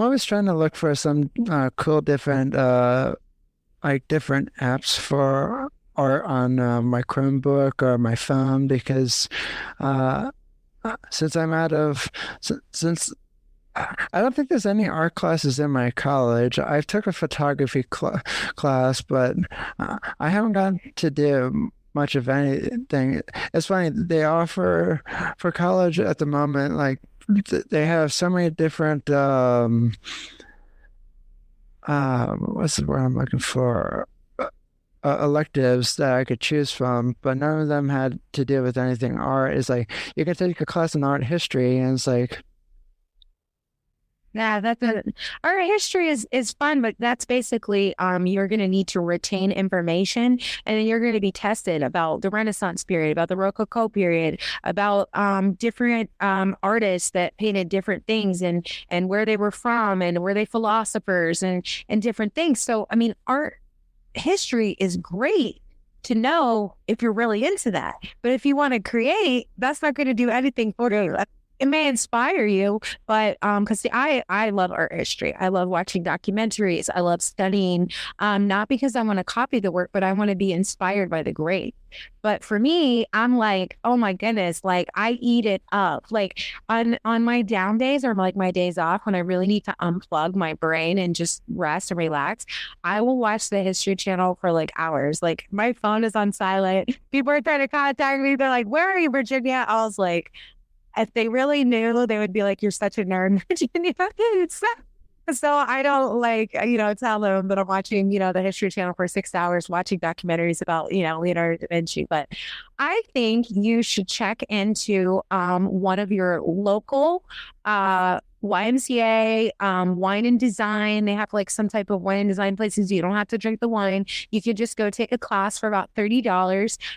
Speaker 6: always trying to look for some cool different apps for art on my Chromebook or my phone, because since I don't think there's any art classes in my college. I took a photography class, but I haven't gotten to do much of anything. It's funny, they offer for college at the moment, like they have so many different what's the word I'm looking for? Electives that I could choose from, but none of them had to do with anything art. It's like you can take a class in art history, and it's like,
Speaker 8: yeah, art history is fun, but that's basically you're going to need to retain information, and then you're going to be tested about the Renaissance period, about the Rococo period, about different artists that painted different things, and where they were from, and were they philosophers, and different things. So I mean, art history is great to know if you're really into that, but if you want to create, that's not going to do anything for you. It may inspire you, but because I love art history. I love watching documentaries. I love studying, not because I want to copy the work, but I want to be inspired by the great. But for me, I'm like, oh my goodness, like I eat it up. Like on my down days, or like my days off when I really need to unplug my brain and just rest and relax, I will watch the History Channel for like hours. Like my phone is on silent. People are trying to contact me. They're like, where are you, Virginia? I was like, if they really knew, they would be like, you're such a nerd, Virginia. So I don't tell them that I'm watching, the History Channel for 6 hours, watching documentaries about, Leonardo da Vinci. But I think you should check into one of your local YMCA, wine and design. They have like some type of wine and design places. You don't have to drink the wine. You can just go take a class for about $30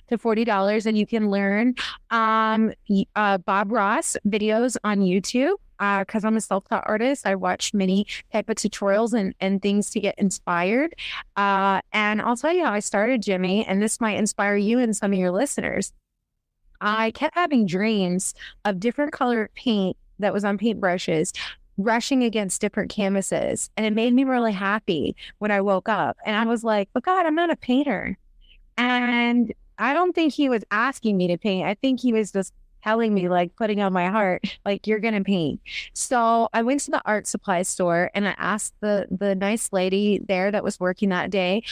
Speaker 8: to $40, and you can learn Bob Ross videos on YouTube. Because I'm a self-taught artist, I watch many type of tutorials and things to get inspired. And I'll tell you how I started, Jimmy, and this might inspire you and some of your listeners. I kept having dreams of different colored paint that was on paintbrushes rushing against different canvases. And it made me really happy when I woke up. And I was like, but God, I'm not a painter. And I don't think he was asking me to paint. I think he was just telling me, like, putting on my heart, like, you're gonna paint. So I went to the art supply store and I asked the nice lady there that was working that day,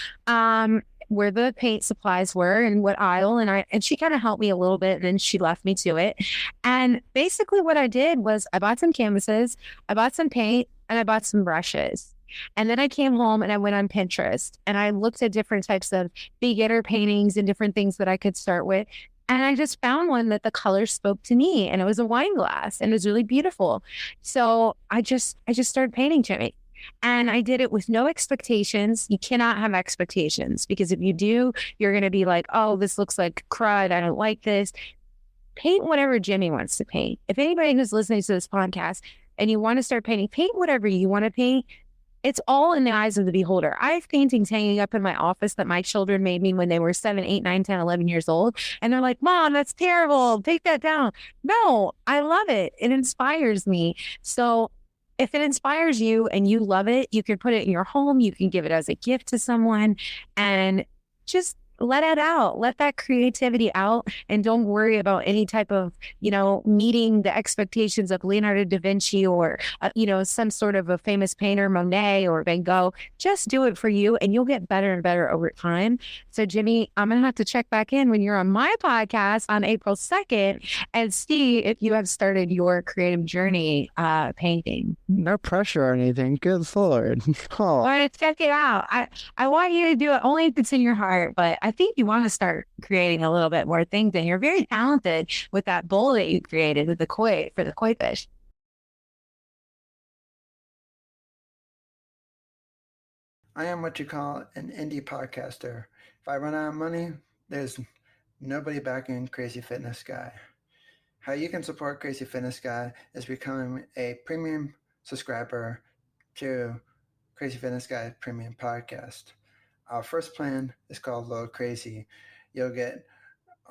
Speaker 8: where the paint supplies were and what aisle. And she kind of helped me a little bit, and then she left me to it. And basically what I did was I bought some canvases, I bought some paint, and I bought some brushes. And then I came home and I went on Pinterest and I looked at different types of beginner paintings and different things that I could start with. And I just found one that the color spoke to me, and it was a wine glass and it was really beautiful. So I just started painting, Jimmy. And I did it with no expectations. You cannot have expectations, because if you do, you're going to be like, oh, this looks like crud. I don't like this. Paint whatever Jimmy wants to paint. If anybody who's listening to this podcast and you want to start painting, paint whatever you want to paint. It's all in the eyes of the beholder. I have paintings hanging up in my office that my children made me when they were 7, 8, 9, 10, 11 years old. And they're like, Mom, that's terrible. Take that down. No, I love it. It inspires me. So if it inspires you and you love it, you can put it in your home. You can give it as a gift to someone and just let it out. Let that creativity out, and don't worry about any type of, meeting the expectations of Leonardo da Vinci or, some sort of a famous painter, Monet or Van Gogh. Just do it for you and you'll get better and better over time. So Jimmy, I'm going to have to check back in when you're on my podcast on April 2nd and see if you have started your creative journey painting.
Speaker 6: No pressure or anything. Good Lord. Oh.
Speaker 8: All right, check it out. I want you to do it only if it's in your heart, but I think you want to start creating a little bit more things, and you're very talented with that bowl that you created with the koi fish.
Speaker 6: I am what you call an indie podcaster. If I run out of money, there's nobody backing Crazy Fitness Guy. How you can support Crazy Fitness Guy is becoming a premium subscriber to Crazy Fitness Guy Premium Podcast. Our first plan is called Load Crazy. You'll get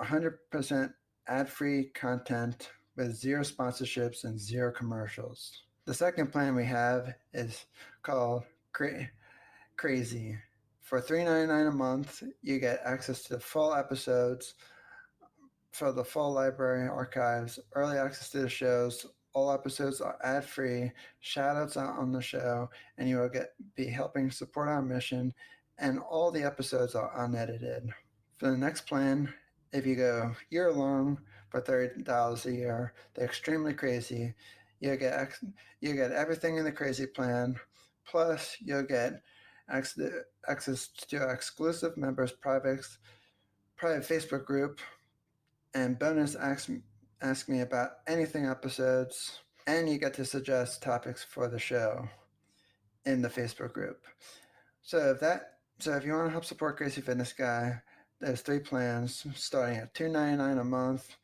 Speaker 6: 100% ad-free content with 0 sponsorships and 0 commercials. The second plan we have is called Crazy. For $3.99 a month, you get access to the full episodes for the full library archives, early access to the shows. All episodes are ad-free, shout-outs on the show, and you will be helping support our mission, and all the episodes are unedited. For the next plan, if you go year-long for $30 a year, the Extremely Crazy, you'll get everything in the Crazy plan, plus you'll get access to our exclusive members' private Facebook group, and bonus Ask Me About Anything episodes, and you get to suggest topics for the show in the Facebook group. So if you want to help support Crazy Fitness Guy, there's 3 plans starting at $2.99 a month,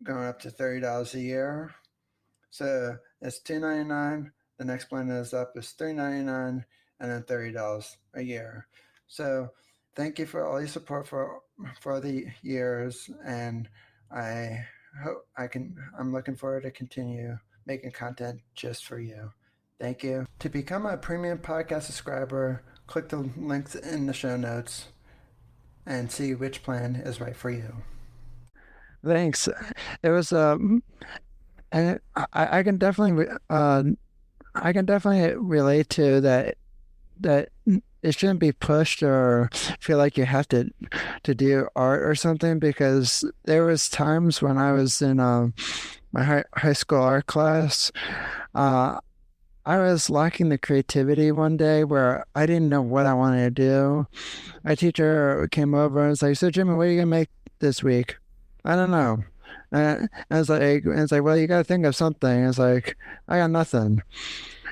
Speaker 6: going up to $30 a year. So it's $2.99. The next plan is $3.99, and then $30 a year. So thank you for all your support for the years, and I'm looking forward to continue making content just for you. Thank you. To become a premium podcast subscriber, click the links in the show notes and see which plan is right for you. Thanks. It was and I can definitely relate to that it shouldn't be pushed or feel like you have to do art or something, because there was times when I was in my high school art class, I was lacking the creativity one day where I didn't know what I wanted to do. My teacher came over and was like, "So Jimmy, what are you gonna make this week?" "I don't know." And I was like, "Well, you gotta think of something." It's like, "I got nothing."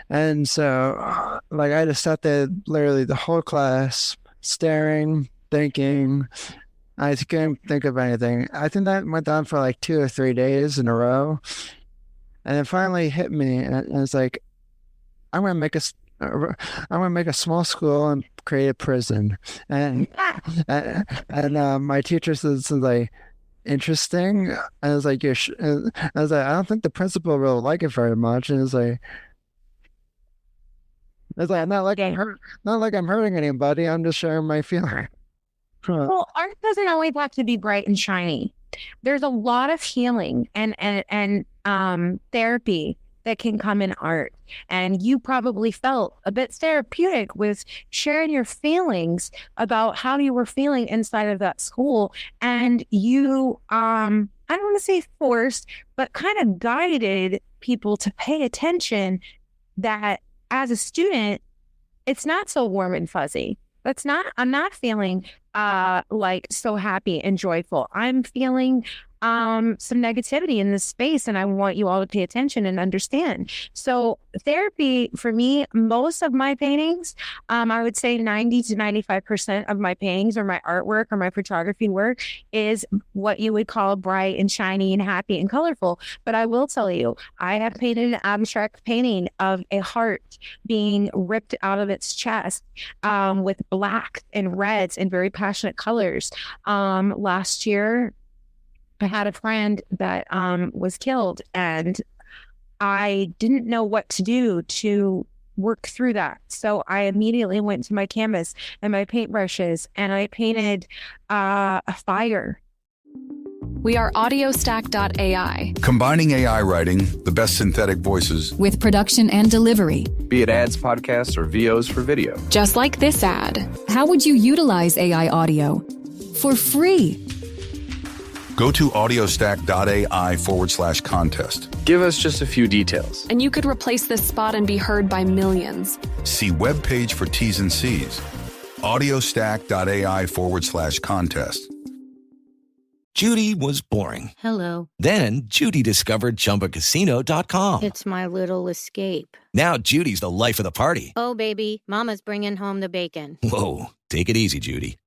Speaker 6: And so, I just sat there literally the whole class, staring, thinking. I couldn't think of anything. I think that went on for 2 or 3 days in a row. And it finally hit me, and it's like, I'm gonna make a small school and create a prison. And my teacher says, "Interesting." And I was like, I don't think the principal will like it very much. And it's like, not like I'm hurting anybody. I'm just sharing my feeling.
Speaker 8: Well, art doesn't always have to be bright and shiny. There's a lot of healing and therapy that can come in art. And you probably felt a bit therapeutic with sharing your feelings about how you were feeling inside of that school. And you, I don't want to say forced, but kind of guided people to pay attention that as a student, it's not so warm and fuzzy. I'm not feeling like so happy and joyful. I'm feeling some negativity in this space, and I want you all to pay attention and understand. So therapy, for me, most of my paintings, I would say 90 to 95% of my paintings or my artwork or my photography work is what you would call bright and shiny and happy and colorful. But I will tell you, I have painted an abstract painting of a heart being ripped out of its chest with black and reds and very passionate colors. Last year, I had a friend that was killed, and I didn't know what to do to work through that. So I immediately went to my canvas and my paintbrushes, and I painted a fire.
Speaker 1: We are audiostack.ai.
Speaker 2: Combining AI writing, the best synthetic voices,
Speaker 1: with production and delivery.
Speaker 3: Be it ads, podcasts, or VOs for video.
Speaker 1: Just like this ad. How would you utilize AI audio? For free.
Speaker 2: Go to audiostack.ai/contest.
Speaker 3: Give us just a few details.
Speaker 1: And you could replace this spot and be heard by millions.
Speaker 2: See webpage for T's and C's. audiostack.ai/contest.
Speaker 12: Judy was boring.
Speaker 13: Hello.
Speaker 12: Then Judy discovered ChumbaCasino.com.
Speaker 13: It's my little escape.
Speaker 12: Now Judy's the life of the party.
Speaker 13: Oh, baby, mama's bringing home the bacon.
Speaker 12: Whoa, take it easy, Judy.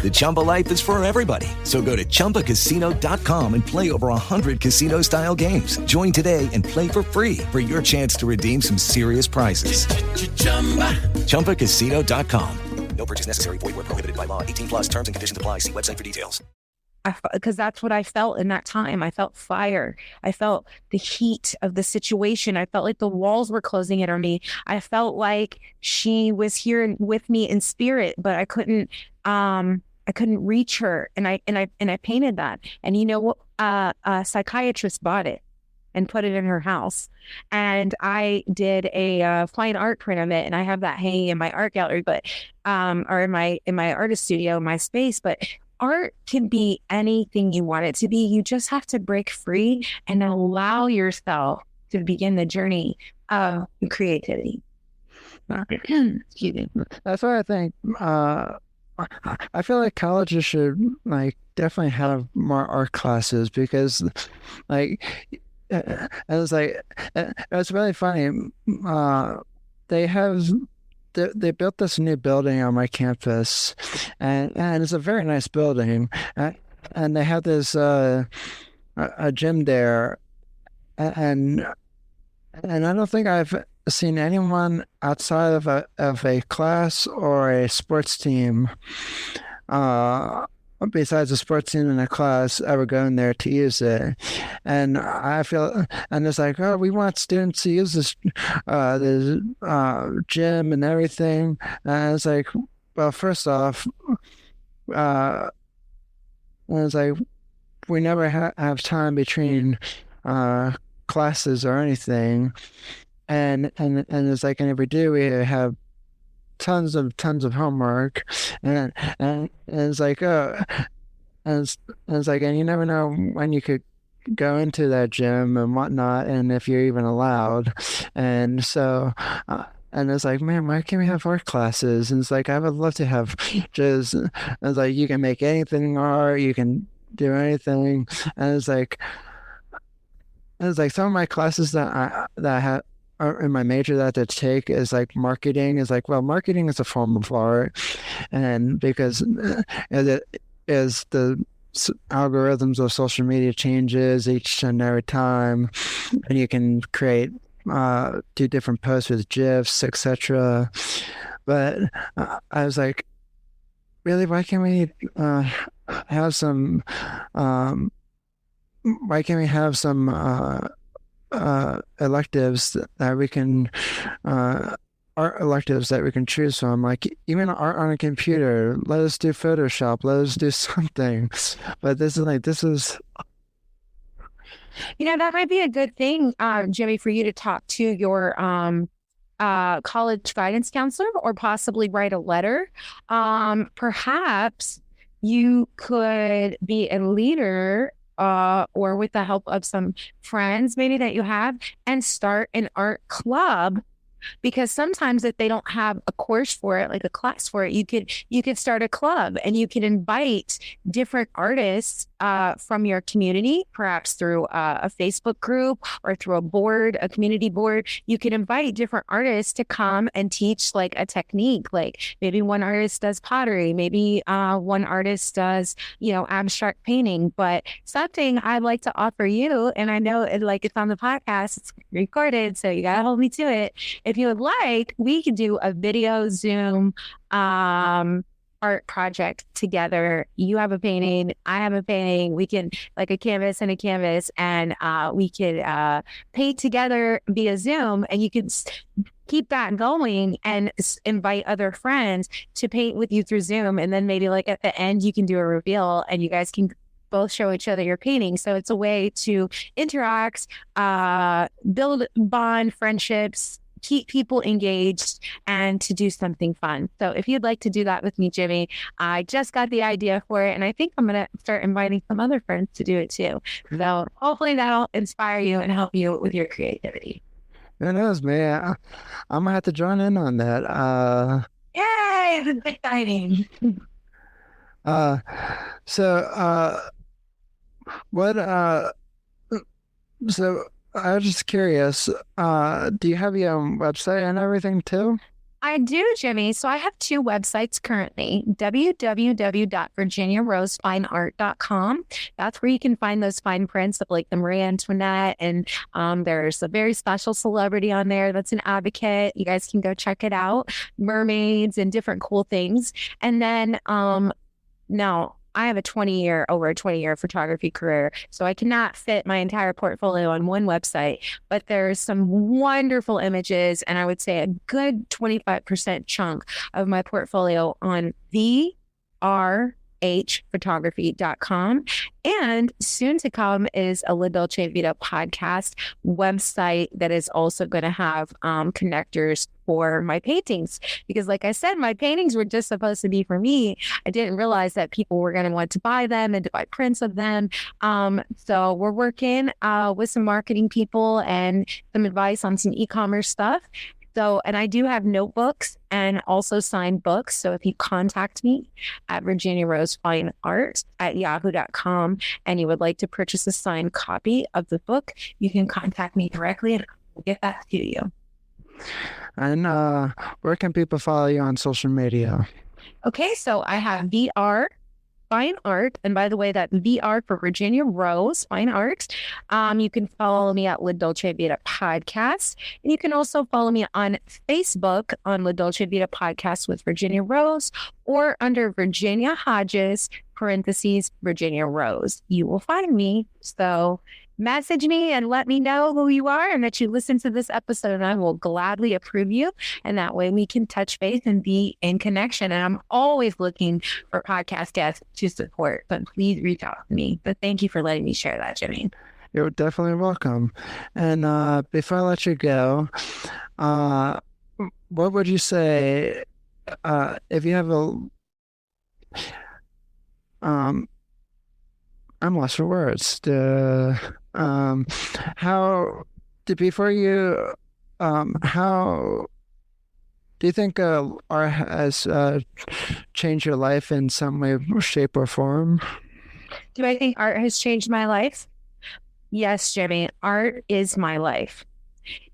Speaker 12: The Chumba life is for everybody. So go to ChumbaCasino.com and play over 100 casino-style games. Join today and play for free for your chance to redeem some serious prizes. ChumbaCasino.com.
Speaker 14: No purchase necessary. Void where prohibited by law. 18 plus terms and conditions apply. See website for details.
Speaker 8: Because that's what I felt in that time. I felt fire. I felt the heat of the situation. I felt like the walls were closing in on me. I felt like she was here with me in spirit, but I couldn't reach her. And I painted that. And you know what? A psychiatrist bought it and put it in her house. And I did a fine art print of it, and I have that hanging in my art gallery, but or in my artist studio, my space. But art can be anything you want it to be. You just have to break free and allow yourself to begin the journey of creativity.
Speaker 6: Excuse me. That's what I think. I feel like colleges should definitely have more art classes, because it was really funny. They built this new building on my campus, and it's a very nice building. And they have this a gym there, and I don't think I've seen anyone outside of a class or a sports team, besides a sports team and a class, ever going there to use it. And I feel, and it's like, oh, we want students to use this gym and everything. And it's like, well, first off, it's like, we never have time between classes or anything. And it's like, and if we do, we have tons of homework, and it's like, and it's like, and you never know when you could go into that gym and whatnot, and if you're even allowed. And so and it's like, man, why can't we have art classes? And it's like, I would love to have just, it's like, you can make anything art, you can do anything. And it's like some of my classes that I have in my major that to take is like marketing. Is like, well, marketing is a form of art, and because it is the algorithms of social media changes each and every time, and you can create do different posts with GIFs, etc. But I was like, really, why can't we have some electives that we can art electives that we can choose from, like even art on a computer. Let us do Photoshop, let us do something. But this is
Speaker 8: That might be a good thing, Jimmy, for you to talk to your college guidance counselor, or possibly write a letter. Perhaps you could be a leader, or with the help of some friends maybe that you have, and start an art club. Because sometimes if they don't have a course for it, like a class for it, you could start a club, and you can invite different artists from your community, perhaps through a Facebook group or through a community board. You can invite different artists to come and teach like a technique. Like maybe one artist does pottery, maybe one artist does, abstract painting. But something I'd like to offer you, and I know it's on the podcast, it's recorded, so you gotta hold me to it. If you would like, we could do a video Zoom art project together. You have a painting, I have a painting. We can, like, a canvas and a canvas, and we could paint together via Zoom, and you could keep that going and invite other friends to paint with you through Zoom. And then maybe like at the end, you can do a reveal, and you guys can both show each other your painting. So it's a way to interact, build bond, friendships, keep people engaged, and to do something fun. So if you'd like to do that with me, Jimmy, I just got the idea for it, and I think I'm going to start inviting some other friends to do it too. So hopefully that'll inspire you and help you with your creativity.
Speaker 6: Who knows, man? I'm going to have to join in on that.
Speaker 8: Yay! It's exciting.
Speaker 6: So I was just curious, do you have your own website and everything too?
Speaker 8: I do, Jimmy. So I have two websites currently, www.virginiarosefineart.com. That's where you can find those fine prints of like the Marie Antoinette, and there's a very special celebrity on there that's an advocate. You guys can go check it out. Mermaids and different cool things. And then now I have over a 20-year photography career, so I cannot fit my entire portfolio on one website, but there's some wonderful images, and I would say a good 25% chunk of my portfolio on vrhphotography.com. And soon to come is a La Dolce Vita podcast website that is also going to have connectors for my paintings. Because like I said, my paintings were just supposed to be for me. I didn't realize that people were going to want to buy them and to buy prints of them. So we're working with some marketing people and some advice on some e-commerce stuff. So, and I do have notebooks and also signed books. So if you contact me at virginiarosefineart@yahoo.com and you would like to purchase a signed copy of the book, you can contact me directly and I'll get that to you.
Speaker 6: And where can people follow you on social media?
Speaker 8: Okay, so I have VR Fine Art. And by the way, that VR for Virginia Rose Fine Art. You can follow me at La Dolce Vita Podcast. And you can also follow me on Facebook on La Dolce Vita Podcast with Virginia Rose, or under Virginia Hodges, Virginia Rose. You will find me. So message me and let me know who you are and that you listen to this episode, and I will gladly approve you. And that way we can touch base and be in connection. And I'm always looking for podcast guests to support, but please reach out to me. But thank you for letting me share that, Jimmy.
Speaker 6: You're definitely welcome. And before I let you go, what would you say if you have I'm lost for words. How do you think art has changed your life in some way, shape, or form?
Speaker 8: Do I think art has changed my life? Yes, Jimmy. Art is my life.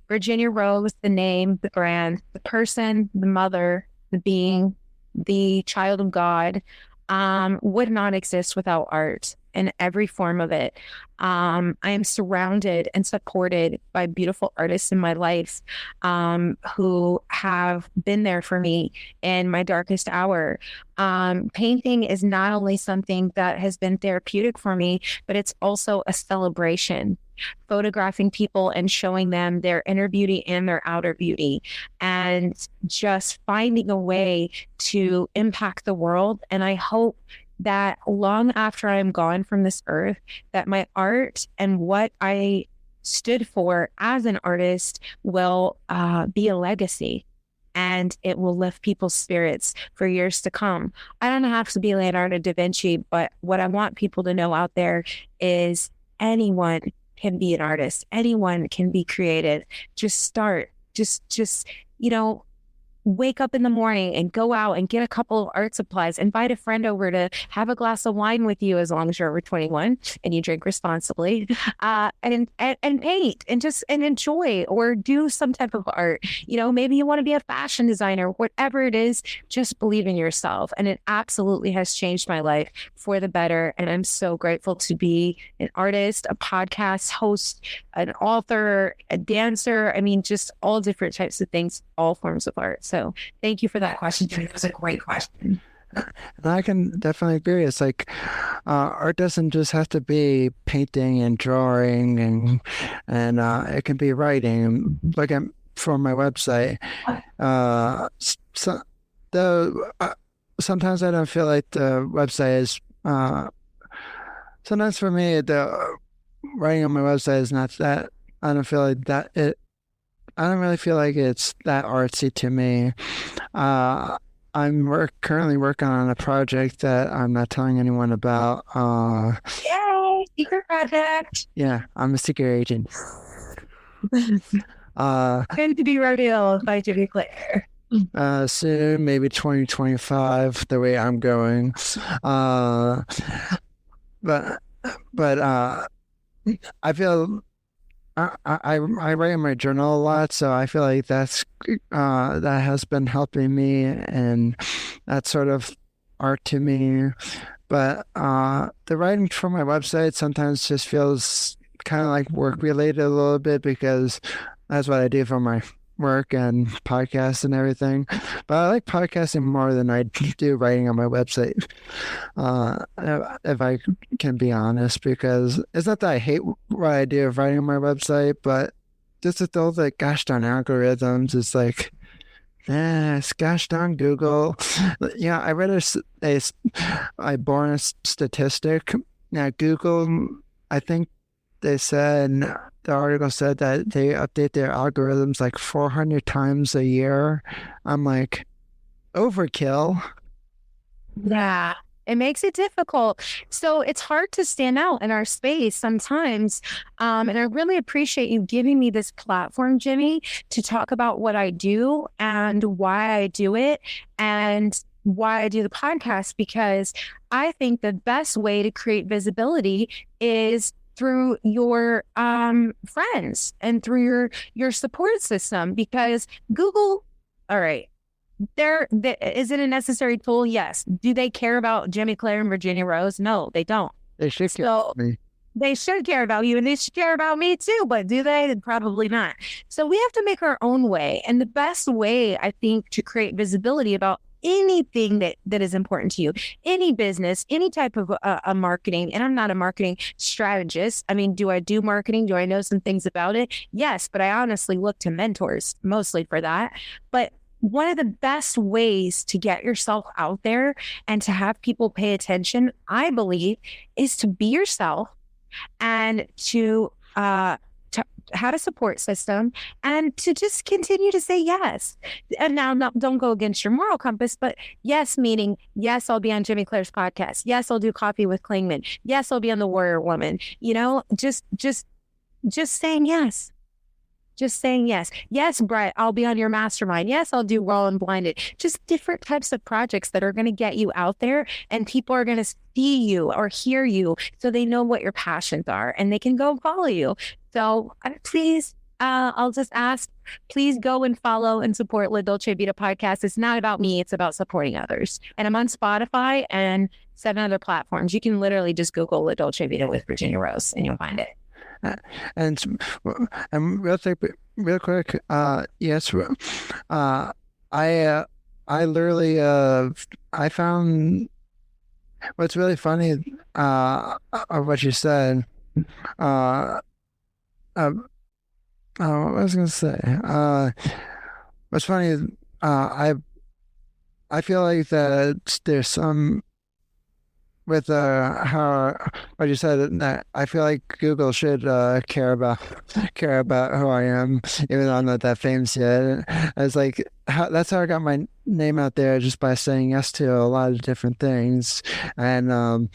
Speaker 8: Virginia Rose, the name, the brand, the person, the mother, the being, the child of God, would not exist without art in every form of it. I am surrounded and supported by beautiful artists in my life who have been there for me in my darkest hour. Painting is not only something that has been therapeutic for me, but it's also a celebration. Photographing people and showing them their inner beauty and their outer beauty, and just finding a way to impact the world. And I hope that long after I'm gone from this earth, that my art and what I stood for as an artist will be a legacy, and it will lift people's spirits for years to come. I don't have to be Leonardo da Vinci, but what I want people to know out there is anyone can be an artist. Anyone can be creative. Just start. Just, wake up in the morning and go out and get a couple of art supplies. Invite a friend over to have a glass of wine with you, as long as you're over 21 and you drink responsibly, and paint and enjoy, or do some type of art. Maybe you want to be a fashion designer, whatever it is, just believe in yourself. And it absolutely has changed my life for the better. And I'm so grateful to be an artist, a podcast host, an author, a dancer. I mean, just all different types of things, all forms of art. So thank you for that question. It was a great question.
Speaker 6: And I can definitely agree. It's like art doesn't just have to be painting and drawing, and it can be writing. Like for my website, sometimes I don't feel like the website is. Sometimes for me, the writing on my website is not that. I don't feel like that. I don't really feel like it's that artsy to me. I'm currently working on a project that I'm not telling anyone about.
Speaker 8: Yay! Secret project.
Speaker 6: Yeah, I'm a secret agent.
Speaker 8: Going to be revealed by Jimmy Clare.
Speaker 6: Soon, maybe 2025, the way I'm going. But I feel I write in my journal a lot, so I feel like that has been helping me, and that's sort of art to me. But the writing for my website sometimes just feels kind of like work related a little bit, because that's what I do for my work and podcasts and everything. But I like podcasting more than I do writing on my website, if I can be honest, because it's not that I hate what I do of writing on my website, but just with all the gosh darn algorithms, it's like, it's gosh darn Google. I read a bonus statistic. Now Google, I think they said, the article said that they update their algorithms like 400 times a year. I'm like, overkill.
Speaker 8: Yeah, it makes it difficult. So it's hard to stand out in our space sometimes. And I really appreciate you giving me this platform, Jimmy, to talk about what I do and why I do it and why I do the podcast, because I think the best way to create visibility is through your friends and through your support system, because Google, all right, is it a necessary tool? Yes. Do they care about Jimmy Clare and Virginia Rose? No, they don't.
Speaker 6: They should care about me.
Speaker 8: They should care about you, and they should care about me too, but do they? Probably not. So we have to make our own way. And the best way, I think, to create visibility about anything that is important to you, any business, any type of marketing. And I'm not a marketing strategist. I mean, do I do marketing? Do I know some things about it? Yes, but I honestly look to mentors mostly for that. But one of the best ways to get yourself out there and to have people pay attention, I believe, is to be yourself and to have a support system and to just continue to say yes. And now, don't go against your moral compass, but yes, meaning, yes, I'll be on Jimmy Clare's podcast. Yes, I'll do Coffee with Klingman. Yes, I'll be on The Warrior Woman. Just saying yes. Just saying yes. Yes, Brett, I'll be on your mastermind. Yes, I'll do Raw and Blinded. Just different types of projects that are going to get you out there, and people are going to see you or hear you so they know what your passions are and they can go follow you. So please, I'll just ask, please go and follow and support La Dolce Vita podcast. It's not about me. It's about supporting others. And I'm on Spotify and 7 other platforms. You can literally just Google La Dolce Vita with Virginia Rose and you'll find it.
Speaker 6: And real quick, yes, I literally, I found what's really funny, of what you said, what was I going to say, what's funny is, I feel like that there's some, with how what you said, that I feel like Google should care about who I am, even though I'm not that famous yet. It's like that's how I got my name out there, just by saying yes to a lot of different things. And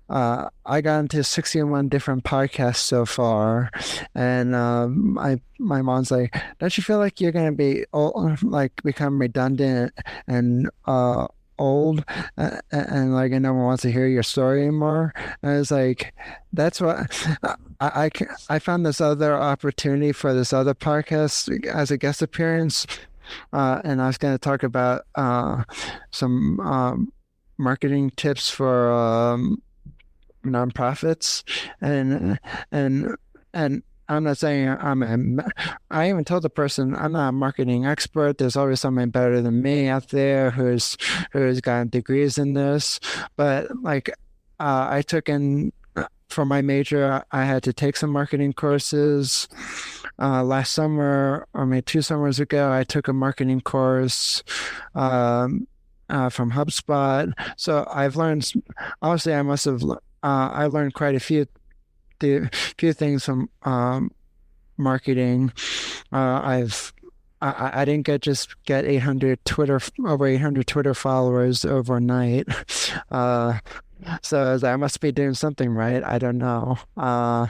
Speaker 6: I got into 61 different podcasts so far, and my mom's like, "Don't you feel like you're gonna be old, like become redundant and old, and like no one wants to hear your story anymore?" And I was like, "That's what I found this other opportunity for this other podcast as a guest appearance, and I was going to talk about some marketing tips for nonprofits, and I'm not saying I even told the person I'm not a marketing expert. There's always somebody better than me out there who's gotten degrees in this. But like, I took in for my major, I had to take some marketing courses. Last summer, or maybe 2 summers ago, I took a marketing course from HubSpot. So I've learned. Obviously, I learned quite a few things from marketing. I didn't get 800 Twitter followers overnight. So I must be doing something right. I don't know.
Speaker 8: I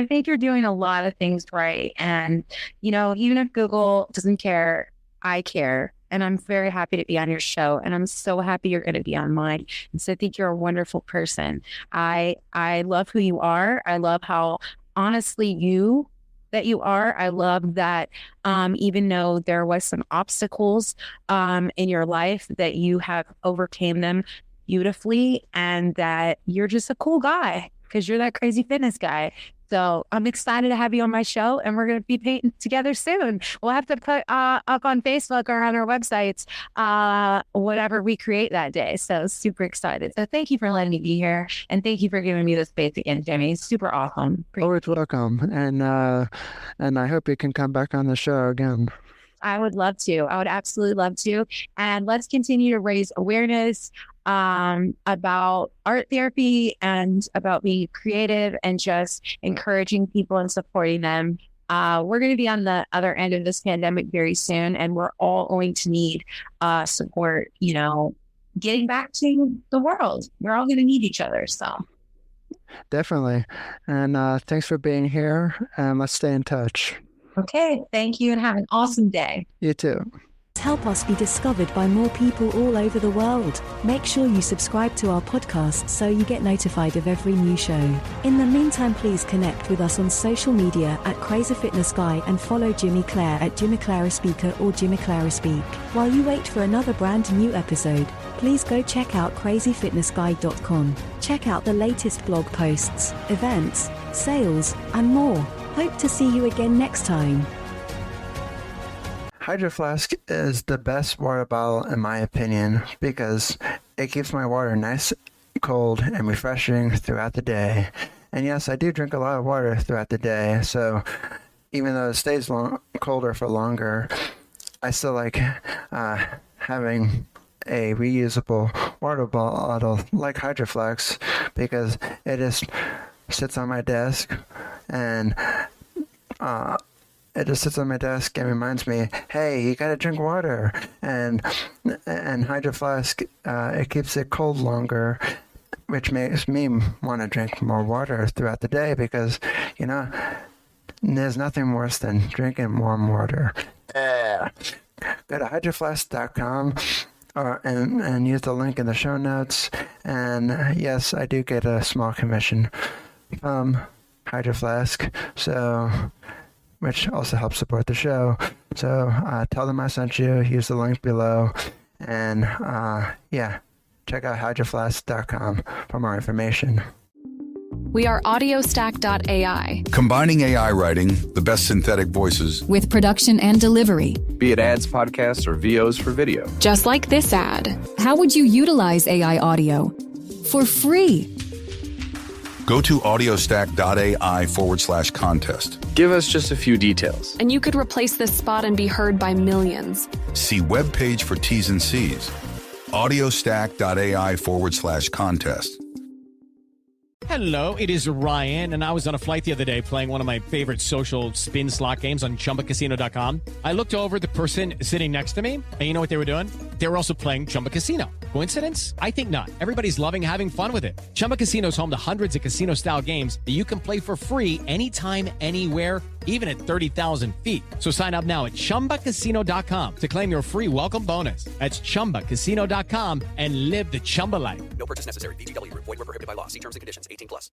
Speaker 8: think you're doing a lot of things right. And, even if Google doesn't care, I care. And I'm very happy to be on your show. And I'm so happy you're going to be on mine. And so I think you're a wonderful person. I love who you are. I love how honestly you are. I love that even though there was some obstacles in your life, that you have overcame them beautifully, and that you're just a cool guy because you're that crazy fitness guy. So I'm excited to have you on my show, and we're going to be painting together soon. We'll have to put up on Facebook or on our websites whatever we create that day. So super excited. So thank you for letting me be here, and thank you for giving me this space again, Jimmy. It's super awesome.
Speaker 6: Always welcome, and I hope you can come back on the show again.
Speaker 8: I would love to. I would absolutely love to. And let's continue to raise awareness about art therapy and about being creative and just encouraging people and supporting them. We're going to be on the other end of this pandemic very soon, and we're all going to need support, getting back to the world. We're all going to need each other. So
Speaker 6: definitely. And thanks for being here, and let's stay in touch.
Speaker 8: Okay. Thank you, and have an awesome day.
Speaker 6: You too.
Speaker 7: Help us be discovered by more people all over the world. Make sure you subscribe to our podcast so you get notified of every new show. In the meantime, please connect with us on social media at CrazyFitnessGuy and follow Jimmy Clare at Jimmy Clare Speaker or Jimmy Clare Speak. While you wait for another brand new episode, please go check out CrazyFitnessGuy.com. Check out the latest blog posts, events, sales, and more. Hope to see you again next time.
Speaker 6: Hydro Flask is the best water bottle in my opinion because it keeps my water nice, cold, and refreshing throughout the day. And yes, I do drink a lot of water throughout the day, so even though it stays colder for longer, I still like having a reusable water bottle like Hydro Flask because it just sits on my desk and it just sits on my desk and reminds me, hey, you gotta drink water. And Hydro Flask, it keeps it cold longer, which makes me want to drink more water throughout the day because, there's nothing worse than drinking warm water. Go to hydroflask.com and use the link in the show notes. And yes, I do get a small commission from Hydro Flask, which also helps support the show. So tell them I sent you, use the link below, and check out hydroflask.com for more information.
Speaker 1: We are audiostack.ai.
Speaker 2: Combining AI writing, the best synthetic voices,
Speaker 1: with production and delivery.
Speaker 3: Be it ads, podcasts, or VOs for video.
Speaker 1: Just like this ad. How would you utilize AI audio? For free.
Speaker 2: Go to audiostack.ai/contest.
Speaker 3: Give us just a few details.
Speaker 1: And you could replace this spot and be heard by millions.
Speaker 2: See webpage for T's and C's. audiostack.ai/contest.
Speaker 15: Hello, it is Ryan, and I was on a flight the other day playing one of my favorite social spin slot games on ChumbaCasino.com. I looked over at the person sitting next to me, and you know what they were doing? They were also playing Chumba Casino. Coincidence? I think not. Everybody's loving having fun with it. Chumba Casino is home to hundreds of casino-style games that you can play for free anytime, anywhere, even at 30,000 feet. So sign up now at ChumbaCasino.com to claim your free welcome bonus. That's ChumbaCasino.com and live the Chumba life.
Speaker 14: No purchase necessary. VGW Group. Void where prohibited by law. See terms and conditions. 18+.